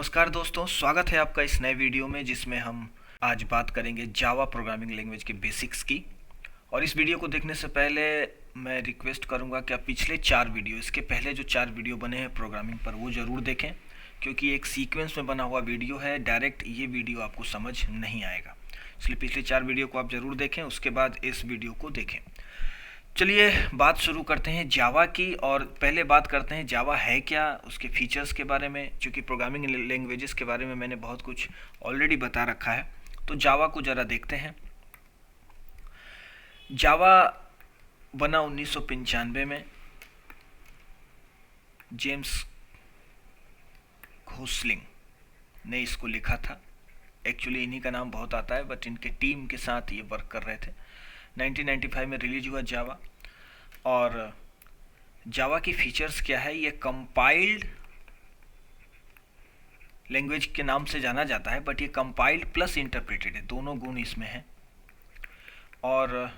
नमस्कार दोस्तों, स्वागत है आपका इस नए वीडियो में जिसमें हम आज बात करेंगे जावा प्रोग्रामिंग लैंग्वेज के बेसिक्स की। और इस वीडियो को देखने से पहले मैं रिक्वेस्ट करूंगा कि आप पिछले 4 वीडियो, इसके पहले जो 4 वीडियो बने हैं प्रोग्रामिंग पर, वो ज़रूर देखें, क्योंकि एक सीक्वेंस में बना हुआ वीडियो है। डायरेक्ट ये वीडियो आपको समझ नहीं आएगा, इसलिए पिछले 4 वीडियो को आप ज़रूर देखें, उसके बाद इस वीडियो को देखें। चलिए बात शुरू करते हैं जावा की। और पहले बात करते हैं जावा है क्या, उसके फीचर्स के बारे में। चूँकि प्रोग्रामिंग लैंग्वेजेस के बारे में मैंने बहुत कुछ ऑलरेडी बता रखा है, तो जावा को ज़रा देखते हैं। जावा बना 1995 में। जेम्स घोसलिंग ने इसको लिखा था। एक्चुअली इन्हीं का नाम बहुत आता है, बट इनके टीम के साथ ये वर्क कर रहे थे। 1995 में रिलीज हुआ जावा। और जावा की फीचर्स क्या है, ये कंपाइल्ड लैंग्वेज के नाम से जाना जाता है, बट ये कंपाइल्ड प्लस इंटरप्रेटेड है, दोनों गुण इसमें हैं। और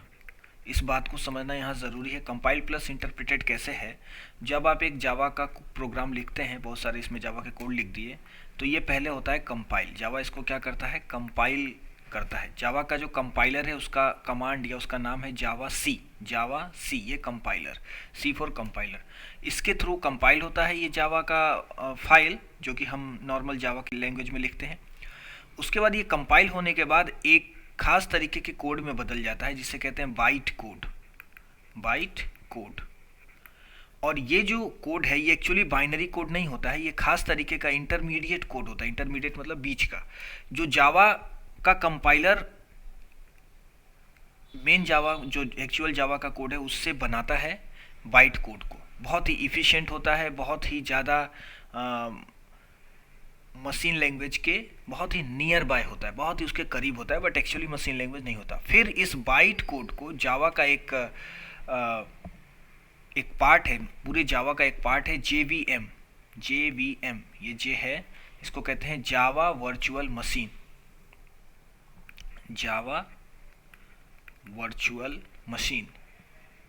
इस बात को समझना यहाँ ज़रूरी है, कंपाइल्ड प्लस इंटरप्रेटेड कैसे है। जब आप एक जावा का प्रोग्राम लिखते हैं, बहुत सारे इसमें जावा के कोड लिख दिए, तो ये पहले होता है कंपाइल। जावा इसको क्या करता है, कंपाइल करता है। जावा का जो कंपाइलर है उसका कमांड या उसका नाम है जावा सी। ये कंपाइलर, सी फॉर कंपाइलर। इसके थ्रू कंपाइल होता है ये जावा का फाइल, जो कि हम नॉर्मल जावा की लैंग्वेज में लिखते हैं। उसके बाद ये कंपाइल होने के बाद एक खास तरीके के कोड में बदल जाता है, जिसे कहते हैं बाइट कोड। और ये जो कोड है ये एक्चुअली बाइनरी कोड नहीं होता है, ये खास तरीके का इंटरमीडिएट कोड होता है। इंटरमीडिएट मतलब बीच का। जो जावा का कंपाइलर मेन जावा, जो एक्चुअल जावा का कोड है, उससे बनाता है बाइट कोड को। बहुत ही इफ़िशिएंट होता है, बहुत ही ज़्यादा मशीन लैंग्वेज के बहुत ही नियर बाय होता है, बहुत ही उसके करीब होता है, बट एक्चुअली मशीन लैंग्वेज नहीं होता। फिर इस बाइट कोड को जावा का एक पार्ट है, पूरे जावा का एक पार्ट है JVM। ये जे है, इसको कहते हैं जावा वर्चुअल मशीन।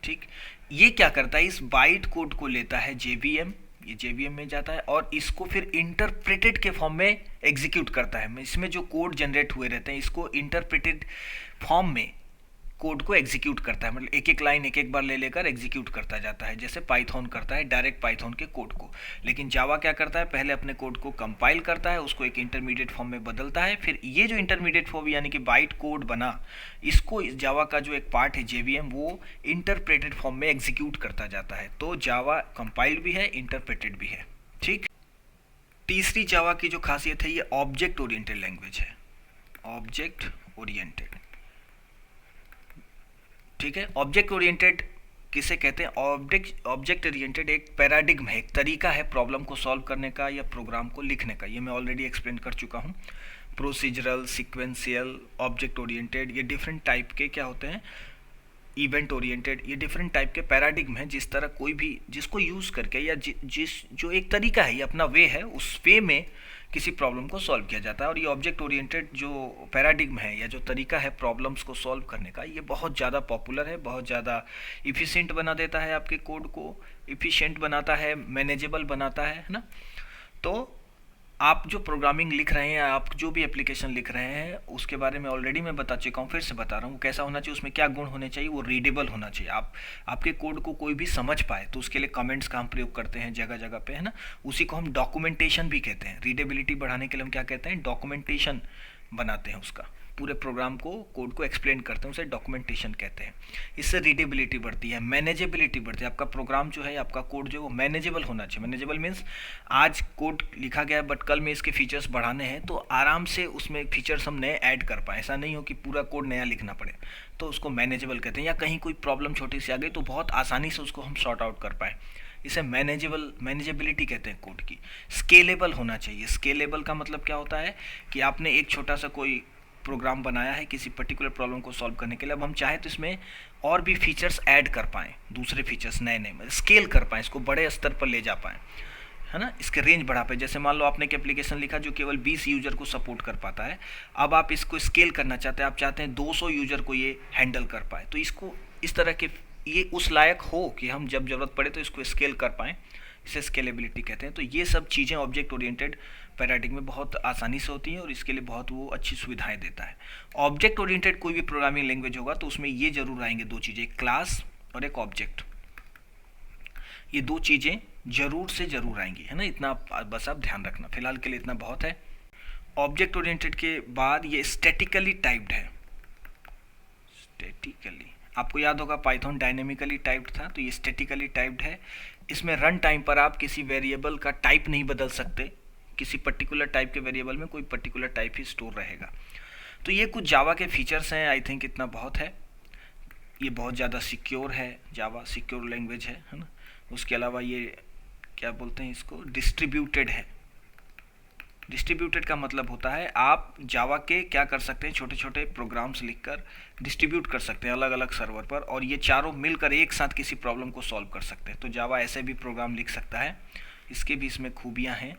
ठीक। ये क्या करता है, इस बाइट कोड को लेता है JVM, ये JVM में जाता है और इसको फिर इंटरप्रेटेड के फॉर्म में एग्जीक्यूट करता है। इसमें जो कोड जनरेट हुए रहते हैं, इसको इंटरप्रेटेड फॉर्म में कोड को एग्जीक्यूट करता है। मतलब एक एक लाइन एक एक बार ले लेकर एग्जीक्यूट करता जाता है, जैसे पाइथन करता है डायरेक्ट पाइथन के कोड को। लेकिन जावा क्या करता है, पहले अपने कोड को कंपाइल करता है, उसको एक इंटरमीडिएट फॉर्म में बदलता है, फिर ये जो इंटरमीडिएट फॉर्म यानी कि बाइट कोड बना, इसको जावा का जो एक पार्ट है JVM, वो इंटरप्रेटेड फॉर्म में एग्जीक्यूट करता जाता है। तो जावा कंपाइल्ड भी है, इंटरप्रेटेड भी है। ठीक। तीसरी जावा की जो खासियत है, ये ऑब्जेक्ट ओरिएंटेड लैंग्वेज है। ऑब्जेक्ट ओरिएंटेड, ठीक है। ऑब्जेक्ट ओरिएंटेड किसे कहते हैं, ऑब्जेक्ट ओरिएंटेड एक पैराडिग्म है, एक तरीका है प्रॉब्लम को सॉल्व करने का या प्रोग्राम को लिखने का। ये मैं ऑलरेडी एक्सप्लेन कर चुका हूँ। प्रोसीजरल, सीक्वेंशियल, ऑब्जेक्ट ओरिएंटेड, ये डिफरेंट टाइप के क्या होते हैं, इवेंट ओरिएंटेड, ये डिफरेंट टाइप के पैराडिग्म हैं। जिस तरह कोई भी जिसको यूज़ करके या जो एक तरीका है, ये अपना वे है, उस वे में किसी प्रॉब्लम को सॉल्व किया जाता है। और ये ऑब्जेक्ट ओरिएंटेड जो पैराडिग्म है या जो तरीका है प्रॉब्लम्स को सॉल्व करने का, ये बहुत ज़्यादा पॉपुलर है, बहुत ज़्यादा इफ़िशिएंट बना देता है, आपके कोड को इफ़िशिएंट बनाता है, मैनेजेबल बनाता है ना। तो आप जो प्रोग्रामिंग लिख रहे हैं, आप जो भी एप्लीकेशन लिख रहे हैं, उसके बारे में ऑलरेडी मैं बता चुका हूँ, फिर से बता रहा हूँ कैसा होना चाहिए, उसमें क्या गुण होने चाहिए। वो रीडेबल होना चाहिए, आपके कोड को कोई भी समझ पाए। तो उसके लिए कमेंट्स का हम प्रयोग करते हैं जगह जगह पे, है ना। उसी को हम डॉक्यूमेंटेशन भी कहते हैं। रीडेबिलिटी बढ़ाने के लिए हम क्या कहते हैं, डॉक्यूमेंटेशन बनाते हैं, उसका पूरे प्रोग्राम को, कोड को एक्सप्लेन करते हैं, उसे डॉक्यूमेंटेशन कहते हैं। इससे रीडेबिलिटी बढ़ती है, मैनेजेबिलिटी बढ़ती है। आपका प्रोग्राम जो है, आपका कोड जो है, वो मैनेजेबल होना चाहिए। मैनेजेबल मीन्स आज कोड लिखा गया है, बट कल में इसके फीचर्स बढ़ाने हैं, तो आराम से उसमें फीचर्स हम नए ऐड कर पाएँ। ऐसा नहीं हो कि पूरा कोड नया लिखना पड़े, तो उसको मैनेजेबल कहते हैं। या कहीं कोई प्रॉब्लम छोटी सी आ गई तो बहुत आसानी से उसको हम सॉर्ट आउट कर पाएँ, इसे मैनेजेबिलिटी कहते हैं कोड की। स्केलेबल होना चाहिए। स्केलेबल का मतलब क्या होता है कि आपने एक छोटा सा कोई प्रोग्राम बनाया है किसी पर्टिकुलर प्रॉब्लम को सॉल्व करने के लिए, अब हम चाहें तो इसमें और भी फीचर्स ऐड कर पाएँ, दूसरे फीचर्स नए स्केल कर पाएँ, इसको बड़े स्तर पर ले जा पाएँ, है ना, इसके रेंज बढ़ा पाए। जैसे मान लो आपने एक एप्लीकेशन लिखा जो केवल 20 यूजर को सपोर्ट कर पाता है, अब आप इसको स्केल करना चाहते हैं, आप चाहते हैं 200 यूजर को ये हैंडल कर पाए। तो इसको इस तरह के, ये उस लायक हो कि हम जब ज़रूरत पड़े तो इसको स्केल कर पाएँ, इसे स्केलेबिलिटी कहते हैं। तो ये सब चीज़ें ऑब्जेक्ट ओरिएंटेड पैराडिग्म में बहुत आसानी से होती हैं और इसके लिए बहुत वो अच्छी सुविधाएं देता है। ऑब्जेक्ट ओरिएंटेड कोई भी प्रोग्रामिंग लैंग्वेज होगा तो उसमें ये जरूर आएंगे दो चीज़ें, एक क्लास और एक ऑब्जेक्ट। ये दो चीज़ें जरूर से जरूर आएंगी, है ना, इतना बस आप ध्यान रखना। फिलहाल के लिए इतना बहुत है। ऑब्जेक्ट ओरिएंटेड के बाद ये स्टैटिकली टाइप्ड है। स्टैटिकली आपको याद होगा पाइथन डायनेमिकली टाइप्ड था, तो ये स्टैटिकली टाइप्ड है। इसमें रन टाइम पर आप किसी वेरिएबल का टाइप नहीं बदल सकते, किसी पर्टिकुलर टाइप के वेरिएबल में कोई पर्टिकुलर टाइप ही स्टोर रहेगा। तो ये कुछ जावा के फीचर्स हैं, आई थिंक इतना बहुत है। ये बहुत ज़्यादा सिक्योर है, जावा सिक्योर लैंग्वेज है ना। उसके अलावा ये क्या बोलते हैं इसको, डिस्ट्रीब्यूटेड है। डिस्ट्रीब्यूटेड का मतलब होता है आप जावा के क्या कर सकते हैं, छोटे छोटे प्रोग्राम्स लिखकर डिस्ट्रीब्यूट कर सकते हैं अलग अलग सर्वर पर, और ये चारों मिलकर एक साथ किसी प्रॉब्लम को सॉल्व कर सकते हैं। तो जावा ऐसे भी प्रोग्राम लिख सकता है, इसके भी इसमें खूबियाँ हैं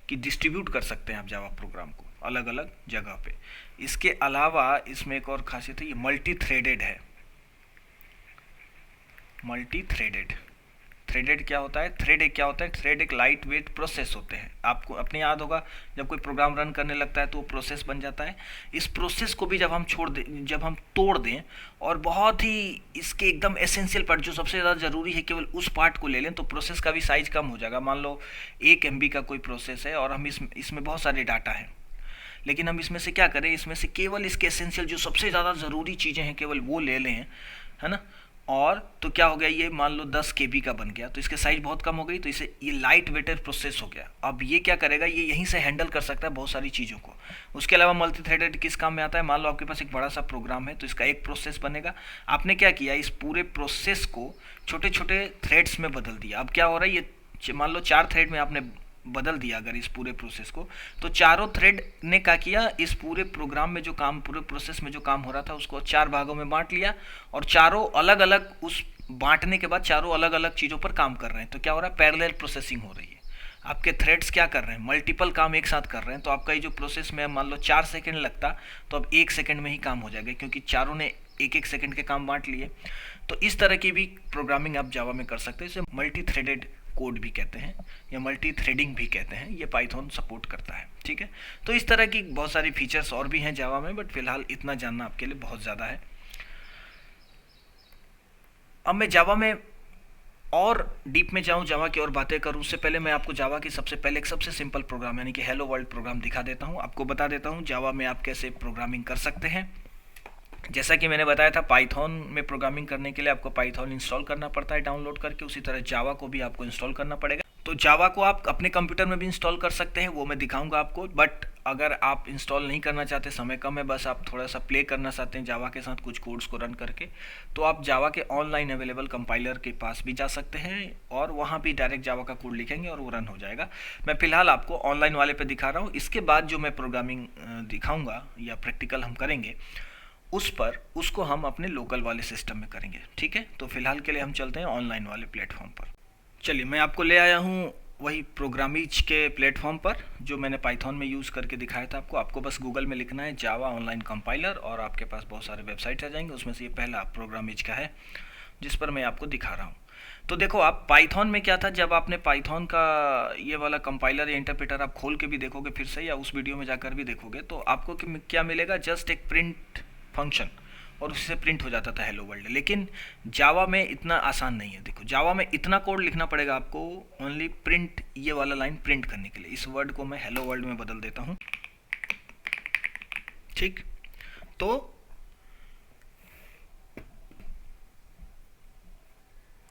कि डिस्ट्रीब्यूट कर सकते हैं आप जावा प्रोग्राम को अलग अलग जगह पे। इसके अलावा इसमें एक और खासियत है, ये मल्टी थ्रेडेड है। मल्टी थ्रेडेड, थ्रेडेड क्या होता है, थ्रेड एक क्या होता है, थ्रेड एक लाइट वेट प्रोसेस होते हैं। आपको अपने याद होगा जब कोई प्रोग्राम रन करने लगता है तो वो प्रोसेस बन जाता है। इस प्रोसेस को भी जब हम छोड़ दें, जब हम तोड़ दें और बहुत ही इसके एकदम एसेंशियल पार्ट जो सबसे ज़्यादा ज़रूरी है केवल उस पार्ट को ले लें तो प्रोसेस का भी साइज कम हो जाएगा। मान लो 1 MB का कोई प्रोसेस है और हम इसमें बहुत सारे डाटा हैं, लेकिन हम इसमें से क्या करें, इसमें से केवल इसके एसेंशियल जो सबसे ज़्यादा ज़रूरी चीज़ें हैं केवल वो ले लें, है ना। और तो क्या हो गया, ये मान लो 10 KB का बन गया, तो इसके साइज बहुत कम हो गई, तो इसे ये लाइट वेटेड प्रोसेस हो गया। अब ये क्या करेगा, ये यहीं से हैंडल कर सकता है बहुत सारी चीज़ों को। उसके अलावा मल्टी थ्रेडेड किस काम में आता है, मान लो आपके पास एक बड़ा सा प्रोग्राम है तो इसका एक प्रोसेस बनेगा। आपने क्या किया, इस पूरे प्रोसेस को छोटे छोटे थ्रेड्स में बदल दिया। अब क्या हो रहा है, ये मान लो 4 थ्रेड में आपने बदल दिया अगर इस पूरे प्रोसेस को, तो चारों थ्रेड ने क्या किया, इस पूरे प्रोग्राम में जो काम, पूरे प्रोसेस में जो काम हो रहा था उसको 4 भागों में बांट लिया, और चारों अलग अलग, उस बांटने के बाद चारों अलग अलग चीज़ों पर काम कर रहे हैं। तो क्या हो रहा है, पैरेलल प्रोसेसिंग हो रही है। आपके थ्रेड्स क्या कर रहे हैं, मल्टीपल काम एक साथ कर रहे हैं। तो आपका ये जो प्रोसेस में मान लो 4 सेकेंड लगता तो अब 1 सेकेंड में ही काम हो जाएगा, क्योंकि चारों ने 1-1 सेकेंड के काम बांट लिए। तो इस तरह की भी प्रोग्रामिंग आप जावा में कर सकते हैं। इसे मल्टी थ्रेडेड कोड भी कहते हैं या मल्टी थ्रेडिंग भी कहते हैं, ये पाइथन सपोर्ट करता है, ठीक है। तो इस तरह की बहुत सारी फीचर्स और भी हैं जावा में, बट फिलहाल इतना जानना आपके लिए बहुत ज़्यादा है। अब मैं जावा में और डीप में जाऊं, जावा की और बातें करूं, उससे पहले मैं आपको जावा की सबसे पहले एक सबसे सिंपल प्रोग्राम यानी कि हेलो वर्ल्ड प्रोग्राम दिखा देता हूं। आपको बता देता हूं जावा में आप कैसे प्रोग्रामिंग कर सकते हैं। जैसा कि मैंने बताया था, पाइथन में प्रोग्रामिंग करने के लिए आपको पाइथन इंस्टॉल करना पड़ता है डाउनलोड करके, उसी तरह जावा को भी आपको इंस्टॉल करना पड़ेगा। तो जावा को आप अपने कंप्यूटर में भी इंस्टॉल कर सकते हैं, वो मैं दिखाऊंगा आपको। बट अगर आप इंस्टॉल नहीं करना चाहते, समय कम है, बस आप थोड़ा सा प्ले करना चाहते हैं जावा के साथ कुछ कोड्स को रन करके, तो आप जावा के ऑनलाइन अवेलेबल कंपाइलर के पास भी जा सकते हैं और वहाँ भी डायरेक्ट जावा का कोड लिखेंगे और वो रन हो जाएगा। मैं फिलहाल आपको ऑनलाइन वाले पे दिखा रहा हूँ। इसके बाद जो मैं प्रोग्रामिंग दिखाऊँगा या प्रैक्टिकल हम करेंगे उसको हम अपने लोकल वाले सिस्टम में करेंगे, ठीक है। तो फिलहाल के लिए हम चलते हैं ऑनलाइन वाले प्लेटफॉर्म पर। चलिए, मैं आपको ले आया हूँ वही प्रोग्रामिज के प्लेटफॉर्म पर जो मैंने पाइथन में यूज़ करके दिखाया था आपको बस गूगल में लिखना है जावा ऑनलाइन कंपाइलर और आपके पास बहुत सारे वेबसाइट आ जाएंगे। उसमें से ये पहला प्रोग्रामिज का है जिस पर मैं आपको दिखा रहा हूँ। तो देखो, आप पाइथन में क्या था, जब आपने पाइथन का ये वाला कंपाइलर या इंटरप्रेटर आप खोल के भी देखोगे फिर से या उस वीडियो में जाकर भी देखोगे, तो आपको क्या मिलेगा, जस्ट एक प्रिंट फंक्शन, और उससे प्रिंट हो जाता था हेलो वर्ल्ड। लेकिन जावा में इतना आसान नहीं है। देखो, जावा में इतना कोड लिखना पड़ेगा आपको ओनली प्रिंट, ये वाला लाइन प्रिंट करने के लिए। इस वर्ड को मैं हेलो वर्ल्ड में बदल देता हूँ, ठीक। तो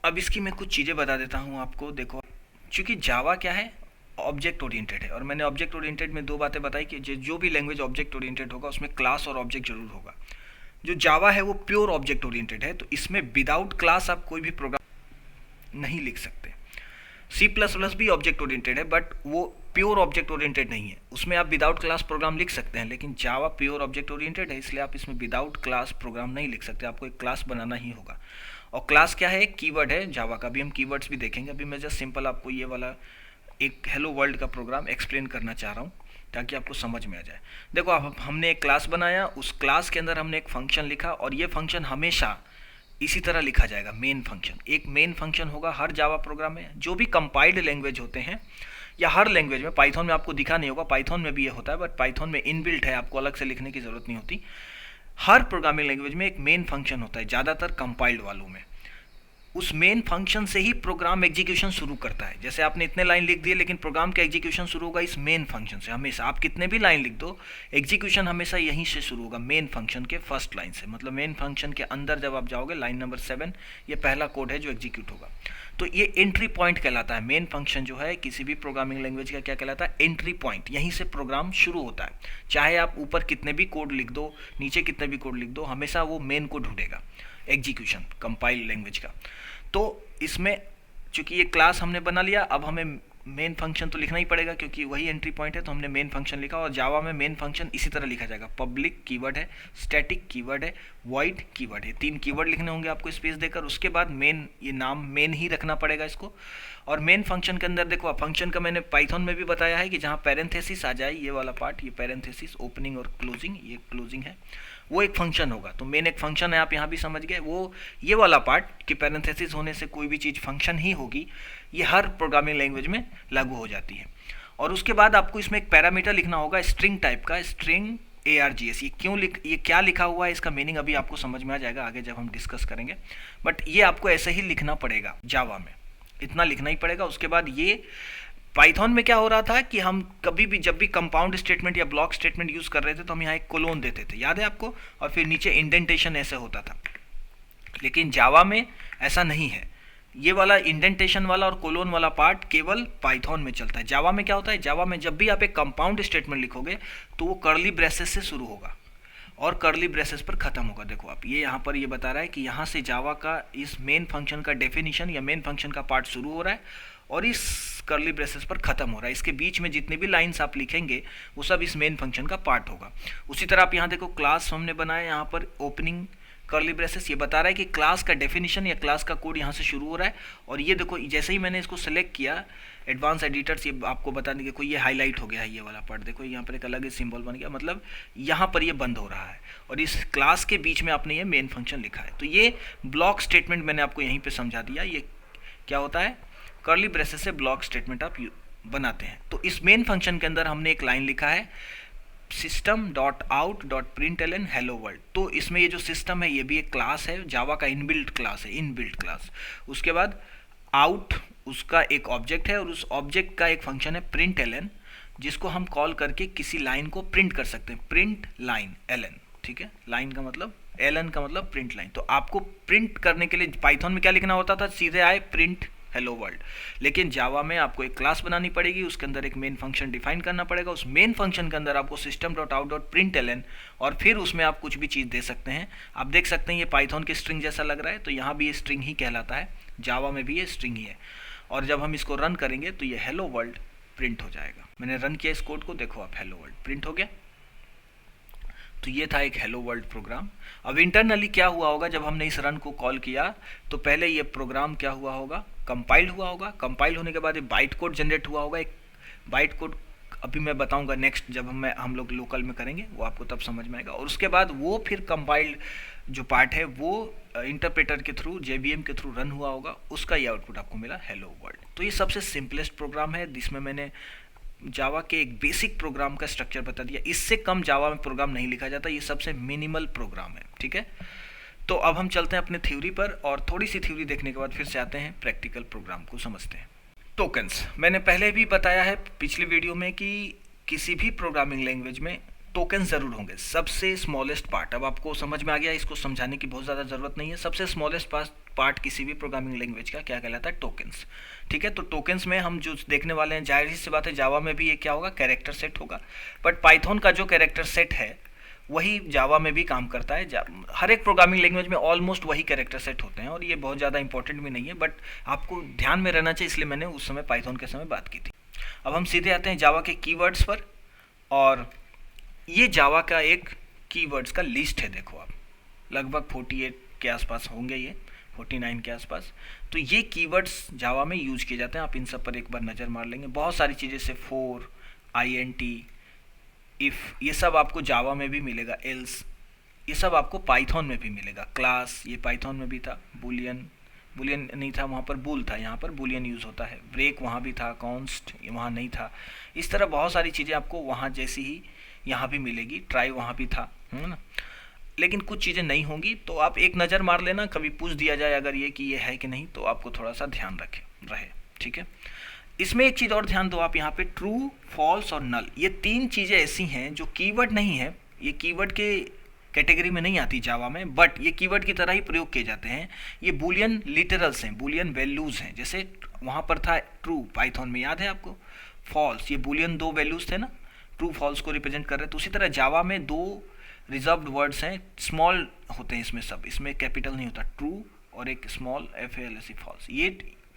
अब इसकी मैं कुछ चीज़ें बता देता हूँ आपको। देखो, चूंकि जावा क्या है, ऑब्जेक्ट ओरिएंटेड है, और मैंने ऑब्जेक्ट ओरिएंटेड में 2 बातें बताई कि जो भी लैंग्वेज ऑब्जेक्ट ओरिएंटेड होगा उसमें क्लास और ऑब्जेक्ट जरूर होगा। जो जावा है वो प्योर ऑब्जेक्ट ओरिएंटेड है, तो इसमें विदाउट क्लास आप कोई भी प्रोग्राम नहीं लिख सकते। C++ भी ऑब्जेक्ट ओरिएंटेड है, बट वो प्योर ऑब्जेक्ट ओरिएंटेड नहीं है। उसमें आप विदाउट क्लास प्रोग्राम लिख सकते हैं, लेकिन जावा प्योर ऑब्जेक्ट ओरिएंटेड है, इसलिए आप इसमें विदाउट क्लास प्रोग्राम नहीं लिख सकते। आपको एक क्लास बनाना ही होगा। और क्लास क्या है, एक कीवर्ड है जावा का। भी हम कीवर्ड्स भी देखेंगे। अभी मैं जस्ट सिंपल आपको ये वाला एक हेलो वर्ल्ड का प्रोग्राम एक्सप्लेन करना चाह रहा हूँ ताकि आपको समझ में आ जाए। देखो, अब हमने एक क्लास बनाया, उस क्लास के अंदर हमने एक फंक्शन लिखा, और ये फंक्शन हमेशा इसी तरह लिखा जाएगा, मेन फंक्शन। एक मेन फंक्शन होगा हर जावा प्रोग्राम में। जो भी कंपाइल्ड लैंग्वेज होते हैं या हर लैंग्वेज में, पाइथन में आपको दिखा नहीं होगा, पाइथन में भी ये होता है, बट पाइथन में इनबिल्ट है, आपको अलग से लिखने की ज़रूरत नहीं होती। हर प्रोग्रामिंग लैंग्वेज में एक मेन फंक्शन होता है, ज़्यादातर कंपाइल्ड वालों में। उस मेन फंक्शन से ही प्रोग्राम एग्जीक्यूशन शुरू करता है। जैसे आपने इतने लाइन लिख दिए, लेकिन प्रोग्राम का एग्जीक्यूशन शुरू होगा इस मेन फंक्शन से हमेशा। आप कितने भी लाइन लिख दो, एग्जीक्यूशन हमेशा यहीं से शुरू होगा, मेन फंक्शन के फर्स्ट लाइन से। मतलब मेन फंक्शन के अंदर जब आप जाओगे, लाइन नंबर 7, ये पहला कोड है जो एग्जीक्यूट होगा। तो ये एंट्री पॉइंट कहलाता है। मेन फंक्शन जो है किसी भी प्रोग्रामिंग लैंग्वेज का क्या कहलाता है? Entry point. यहीं से प्रोग्राम शुरू होता है। चाहे आप ऊपर कितने भी कोड लिख दो, नीचे कितने भी कोड लिख दो, हमेशा वो मेन को ढूंढेगा एग्जीक्यूशन कंपाइल लैंग्वेज का। तो इसमें चूंकि ये क्लास हमने बना लिया, अब हमें मेन फंक्शन तो लिखना ही पड़ेगा क्योंकि वही एंट्री पॉइंट है। तो हमने मेन फंक्शन लिखा, और जावा में मेन फंक्शन इसी तरह लिखा जाएगा। पब्लिक कीवर्ड है, स्टैटिक कीवर्ड है, वॉइड कीवर्ड है। 3 कीवर्ड लिखने होंगे आपको स्पेस देकर। उसके बाद मेन, ये नाम मेन ही रखना पड़ेगा इसको। और मेन फंक्शन के अंदर देखो, फंक्शन का मैंने पाइथन में भी बताया है कि जहाँ पैरेंथेसिस आ जाए, ये वाला पार्ट, ये पैरेंथेसिस, ओपनिंग और क्लोजिंग, ये क्लोजिंग है, वो एक फंक्शन होगा। तो मेन एक फंक्शन है, आप यहाँ भी समझ गए। वो ये वाला पार्ट कि पैरेंथेसिस होने से कोई भी चीज़ फंक्शन ही होगी, ये हर प्रोग्रामिंग लैंग्वेज में लागू हो जाती है। और उसके बाद आपको इसमें एक पैरामीटर लिखना होगा स्ट्रिंग टाइप का, स्ट्रिंग ARGS। ये क्या लिखा हुआ है, इसका मीनिंग अभी आपको समझ में आ जाएगा आगे जब हम डिस्कस करेंगे। बट ये आपको ऐसे ही लिखना पड़ेगा जावा में, इतना लिखना ही पड़ेगा। उसके बाद ये पाइथन में क्या हो रहा था कि हम कभी भी जब भी कंपाउंड स्टेटमेंट या ब्लॉक स्टेटमेंट यूज़ कर रहे थे तो हम यहाँ एक कोलोन देते थे, याद है आपको, और फिर नीचे इंडेंटेशन ऐसे होता था। लेकिन जावा में ऐसा नहीं है। ये वाला इंडेंटेशन वाला और कोलोन वाला पार्ट केवल पाइथन में चलता है। जावा में क्या होता है? जावा में जब भी आप एक कंपाउंड स्टेटमेंट लिखोगे तो वो कर्ली ब्रेसेस से शुरू होगा और कर्ली ब्रेसेस पर ख़त्म होगा। देखो आप, ये यहाँ पर ये बता रहा है कि यहाँ से जावा का इस मेन फंक्शन का डेफिनेशन या मेन फंक्शन का पार्ट शुरू हो रहा है और इस कर्ली ब्रेसेस पर ख़त्म हो रहा है। इसके बीच में जितने भी लाइंस आप लिखेंगे वो सब इस मेन फंक्शन का पार्ट होगा। उसी तरह आप यहाँ देखो, क्लास हमने बनाया, यहाँ पर ओपनिंग कर्ली ब्रेसेस, ये बता रहा है कि क्लास का डेफिनेशन या क्लास का कोड यहाँ से शुरू हो रहा है। और ये देखो, जैसे ही मैंने इसको सेलेक्ट किया एडवांस एडिटर्स, ये आपको बताने के कोई ये हाईलाइट हो गया है, ये वाला पार्ट देखो, यहाँ पर एक अलग ही सिंबल बन गया, मतलब यहाँ पर ये बंद हो रहा है और इस क्लास के बीच में आपने ये मेन फंक्शन लिखा है। तो ये ब्लॉक स्टेटमेंट मैंने आपको यहीं पर समझा दिया। ये क्या होता है? कर्ली ब्रेसेस से ब्लॉक स्टेटमेंट आप बनाते हैं। तो इस मेन फंक्शन के अंदर हमने एक लाइन लिखा है system.out.println hello world। तो इसमें ये जो सिस्टम है ये भी एक क्लास है, जावा का इनबिल्ट क्लास है, इनबिल्ट क्लास। उसके बाद आउट उसका एक ऑब्जेक्ट है और उस ऑब्जेक्ट का एक फंक्शन है println, जिसको हम कॉल करके किसी लाइन को प्रिंट कर सकते हैं। प्रिंट लाइन ln, ठीक है, लाइन का मतलब ln का मतलब प्रिंट लाइन। तो आपको प्रिंट करने के लिए पाइथन में क्या लिखना होता था? सीधे आए प्रिंट हेलो वर्ल्ड। लेकिन जावा में आपको एक क्लास बनानी पड़ेगी, उसके अंदर एक मेन फंक्शन डिफाइन करना पड़ेगा। उस मेन फंक्शन के अंदर आपको system.out.println, और फिर उसमें आप कुछ भी चीज़ दे सकते हैं। आप देख सकते हैं ये पाइथन के स्ट्रिंग जैसा लग रहा है, तो यहाँ भी ये स्ट्रिंग ही कहलाता है, जावा में भी ये स्ट्रिंग ही है। और जब हम इसको रन करेंगे तो ये हेलो वर्ल्ड प्रिंट हो जाएगा। मैंने रन किया इस कोड को, देखो आप, हेलो वर्ल्ड प्रिंट हो गया। तो ये था एक हेलो वर्ल्ड प्रोग्राम। अब इंटरनली क्या हुआ होगा जब हमने इस रन को कॉल किया, तो पहले ये प्रोग्राम क्या हुआ होगा? कंपाइल्ड हुआ होगा। कंपाइल होने के बाद एक बाइट कोड जनरेट हुआ होगा। एक बाइट कोड अभी मैं बताऊंगा नेक्स्ट, जब हम लोग लोकल में करेंगे वो आपको तब समझ में आएगा। और उसके बाद वो फिर कंपाइल्ड जो पार्ट है वो इंटरप्रेटर के थ्रू, JVM के थ्रू रन हुआ होगा, उसका ये आउटपुट आपको मिला हेलो वर्ल्ड। तो ये सबसे सिंपलेस्ट प्रोग्राम है जिसमें मैंने जावा के एक बेसिक प्रोग्राम का स्ट्रक्चर बता दिया। इससे कम जावा में प्रोग्राम नहीं लिखा जाता, ये सबसे मिनिमल प्रोग्राम है, ठीक है। तो अब हम चलते हैं अपने थ्योरी पर, और थोड़ी सी थ्योरी देखने के बाद फिर से आते हैं प्रैक्टिकल प्रोग्राम को समझते हैं। टोकन्स, मैंने पहले भी बताया है पिछली वीडियो में कि किसी भी प्रोग्रामिंग लैंग्वेज में टोकन ज़रूर होंगे। सबसे स्मॉलेस्ट पार्ट, अब आपको समझ में आ गया, इसको समझाने की बहुत ज़्यादा ज़रूरत नहीं है। सबसे स्मॉलेस्ट पार्ट किसी भी प्रोग्रामिंग लैंग्वेज का क्या कहलाता है? टोकन्स, ठीक है। तो टोकन्स में हम जो देखने वाले हैं, जाहिर सी बात है जावा में भी ये क्या होगा? कैरेक्टर सेट होगा। बट पाइथन का जो कैरेक्टर सेट है वही जावा में भी काम करता है। हर एक प्रोग्रामिंग लैंग्वेज में ऑलमोस्ट वही कैरेक्टर सेट होते हैं, और ये बहुत ज़्यादा इंपॉर्टेंट भी नहीं है, बट आपको ध्यान में रहना चाहिए, इसलिए मैंने उस समय पाइथन के समय बात की थी। अब हम सीधे आते हैं जावा के कीवर्ड्स पर, और ये जावा का एक कीवर्ड्स का लिस्ट है। देखो आप, लगभग 48 के आसपास होंगे, ये 49 के आसपास। तो ये कीवर्ड्स जावा में यूज किए जाते हैं। आप इन सब पर एक बार नज़र मार लेंगे। बहुत सारी चीज़ें से फॉर, INT, इफ़, ये सब आपको जावा में भी मिलेगा। एल्स, ये सब आपको पाइथन में भी मिलेगा। क्लास, ये पाइथन में भी था। बुलियन, बुलियन नहीं था, वहाँ पर बूल था, यहाँ पर बुलियन यूज़ होता है। ब्रेक वहाँ भी था, कॉन्स्ट वहाँ नहीं था। इस तरह बहुत सारी चीज़ें आपको वहाँ जैसी ही यहाँ भी मिलेगी। ट्राई वहाँ भी था, है ना, लेकिन कुछ चीज़ें नहीं होंगी। तो आप एक नज़र मार लेना, कभी पूछ दिया जाए अगर ये कि ये है कि नहीं, तो आपको थोड़ा सा ध्यान रहे। ठीक है, इसमें एक चीज़ और ध्यान दो आप, यहाँ पे ट्रू, फॉल्स और नल, ये तीन चीज़ें ऐसी हैं जो कीवर्ड नहीं है, ये कीवर्ड के कैटेगरी में नहीं आती जावा में, बट ये कीवर्ड की तरह ही प्रयोग किए जाते हैं। ये बुलियन लिटरल्स हैं, बुलियन वैल्यूज़ हैं। जैसे वहाँ पर था ट्रू पाइथन में, याद है आपको, फॉल्स, ये बुलियन दो वैल्यूज़ थे ना, ट्रू फॉल्स को रिप्रेजेंट कर रहे हैं। तो उसी तरह जावा में दो रिजर्व्ड वर्ड्स हैं, स्मॉल होते हैं इसमें सब, इसमें कैपिटल नहीं होता, ट्रू और एक स्मॉल FALS फॉल्स। ये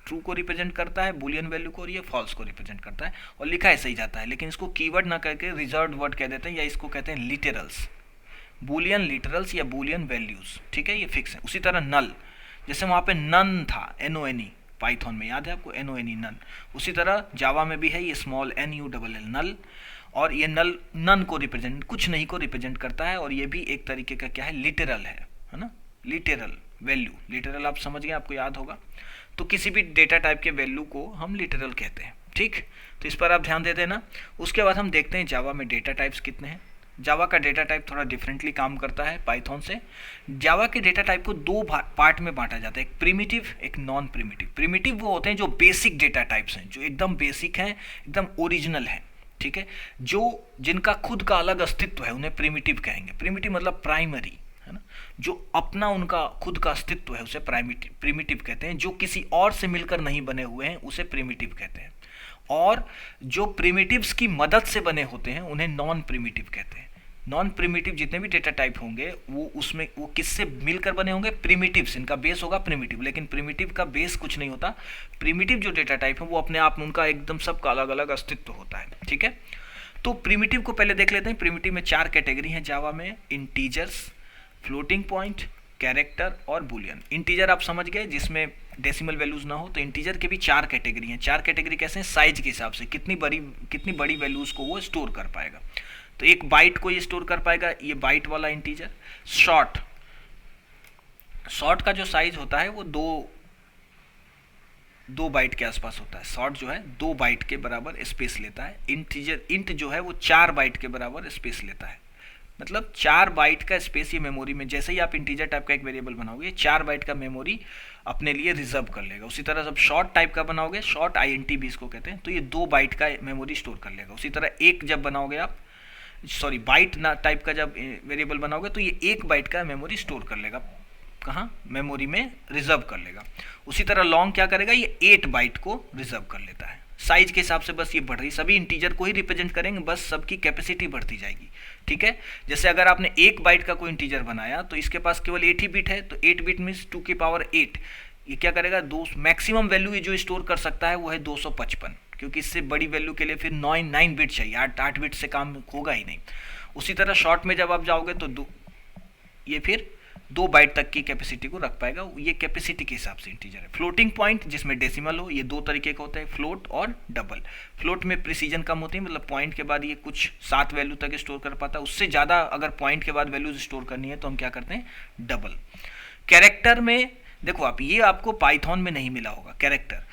ट्रू को रिप्रेजेंट करता है, बुलियन वैल्यू को, और ये फॉल्स को रिप्रेजेंट करता है, और लिखा ऐसे ही जाता है। लेकिन इसको कीवर्ड ना करके रिजर्व्ड वर्ड कह देते हैं, या इसको कहते हैं लिटरल्स, बुलियन लिटरल्स या बुलियन वैल्यूज। ठीक है, ये फिक्स है। उसी तरह नल, जैसे वहाँ पे नन था, NONE पाइथन में, याद है आपको, NONE नन। उसी तरह जावा में भी है ये स्मॉल NULL नल, और ये नल नन को रिप्रेजेंट, कुछ नहीं को रिप्रेजेंट करता है, और ये भी एक तरीके का क्या है, लिटरल है ना, लिटरल वैल्यू। लिटरल आप समझ गए, आपको याद होगा। तो किसी भी डेटा टाइप के वैल्यू को हम लिटरल कहते हैं। ठीक, तो इस पर आप ध्यान दे देना। उसके बाद हम देखते हैं जावा में डेटा टाइप्स कितने हैं। जावा का डेटा टाइप थोड़ा डिफरेंटली काम करता है पाइथन से। जावा के डेटा टाइप को दो पार्ट में बांटा जाता है, एक प्रिमिटिव, एक नॉन प्रिमिटिव। प्रिमिटिव वो होते हैं जो बेसिक डेटा टाइप्स हैं, जो एकदम बेसिक हैं, एकदम ओरिजिनल हैं। ठीक है, जो जिनका खुद का अलग अस्तित्व है उन्हें प्रिमिटिव कहेंगे। प्रिमिटिव मतलब प्राइमरी, है ना, जो अपना उनका खुद का अस्तित्व है उसे प्रिमिटिव कहते हैं। जो किसी और से मिलकर नहीं बने हुए हैं उसे प्रिमिटिव कहते हैं। और जो प्रिमिटिव्स की मदद से बने होते हैं उन्हें नॉन प्रिमिटिव कहते हैं। नॉन प्रिमिटिव जितने भी डेटा टाइप होंगे वो उसमें वो किससे मिलकर बने होंगे, प्रिमिटिव्स। इनका बेस होगा प्रिमिटिव, लेकिन प्रिमिटिव का बेस कुछ नहीं होता। प्रिमिटिव जो डेटा टाइप है वो अपने आप में उनका एकदम सबका अलग अलग अस्तित्व होता है। ठीक है, तो प्रिमिटिव को पहले देख लेते हैं। प्रिमिटिव में 4 कैटेगरी हैं जावा में, इंटीजर्स, फ्लोटिंग पॉइंट, कैरेक्टर और बुलियन। इंटीजर आप समझ गए, जिसमें डेसिमल वैल्यूज ना हो। तो इंटीजर के भी 4 कैटेगरी हैं। 4 कैटेगरी कैसे हैं, साइज के हिसाब से, कितनी बड़ी वैल्यूज को वो स्टोर कर पाएगा। तो 1 बाइट को ये स्टोर कर पाएगा, ये बाइट वाला इंटीजर। शॉर्ट का जो साइज होता है वो 2 बाइट के आसपास होता है। शॉर्ट जो है 2 बाइट के बराबर स्पेस लेता है। इंट जो है वो 4 बाइट के बराबर स्पेस लेता है। मतलब 4 बाइट का स्पेस ये मेमोरी में, जैसे ही आप इंटीजर टाइप का एक वेरिएबल बनाओगे 4 बाइट का मेमोरी अपने लिए रिजर्व कर लेगा। उसी तरह जब शॉर्ट टाइप का बनाओगे, शॉर्ट INT भी इसको कहते हैं, तो ये 2 बाइट का मेमोरी स्टोर कर लेगा। उसी तरह एक जब बनाओगे आप, बाइट ना टाइप का जब वेरिएबल बनाओगे तो ये 1 बाइट का मेमोरी स्टोर कर लेगा, कहाँ, मेमोरी में रिजर्व कर लेगा। उसी तरह लॉन्ग क्या करेगा, ये 8 बाइट को रिजर्व कर लेता है। साइज के हिसाब से बस ये बढ़ रही, सभी इंटीजर को ही रिप्रेजेंट करेंगे, बस सबकी कैपेसिटी बढ़ती जाएगी। ठीक है, जैसे अगर आपने 1 बाइट का कोई इंटीजर बनाया तो इसके पास केवल 8 ही बिट है, तो 8 बिट मीन्स 2 की पावर 8। ये क्या करेगा, मैक्सिमम वैल्यू ये जो स्टोर कर सकता है वो है 255, क्योंकि इससे बड़ी वैल्यू के लिए फिर 9 बिट चाहिए, 8 बिट से काम होगा ही नहीं। उसी तरह शॉर्ट में जब आप जाओगे तो ये फिर 2 बाइट तक की कैपेसिटी को रख पाएगा। ये कैपेसिटी के हिसाब से इंटीजर है। फ्लोटिंग पॉइंट जिसमें डेसिमल हो, ये 2 तरीके का होता है, फ्लोट और डबल। फ्लोट में प्रिसीजन कम होती है, मतलब पॉइंट के बाद ये कुछ 7 वैल्यू तक स्टोर कर पाता है। उससे ज़्यादा अगर पॉइंट के बाद वैल्यूज स्टोर करनी है तो हम क्या करते हैं, डबल। कैरेक्टर में देखो आप, ये आपको पाइथन में नहीं मिला होगा। कैरेक्टर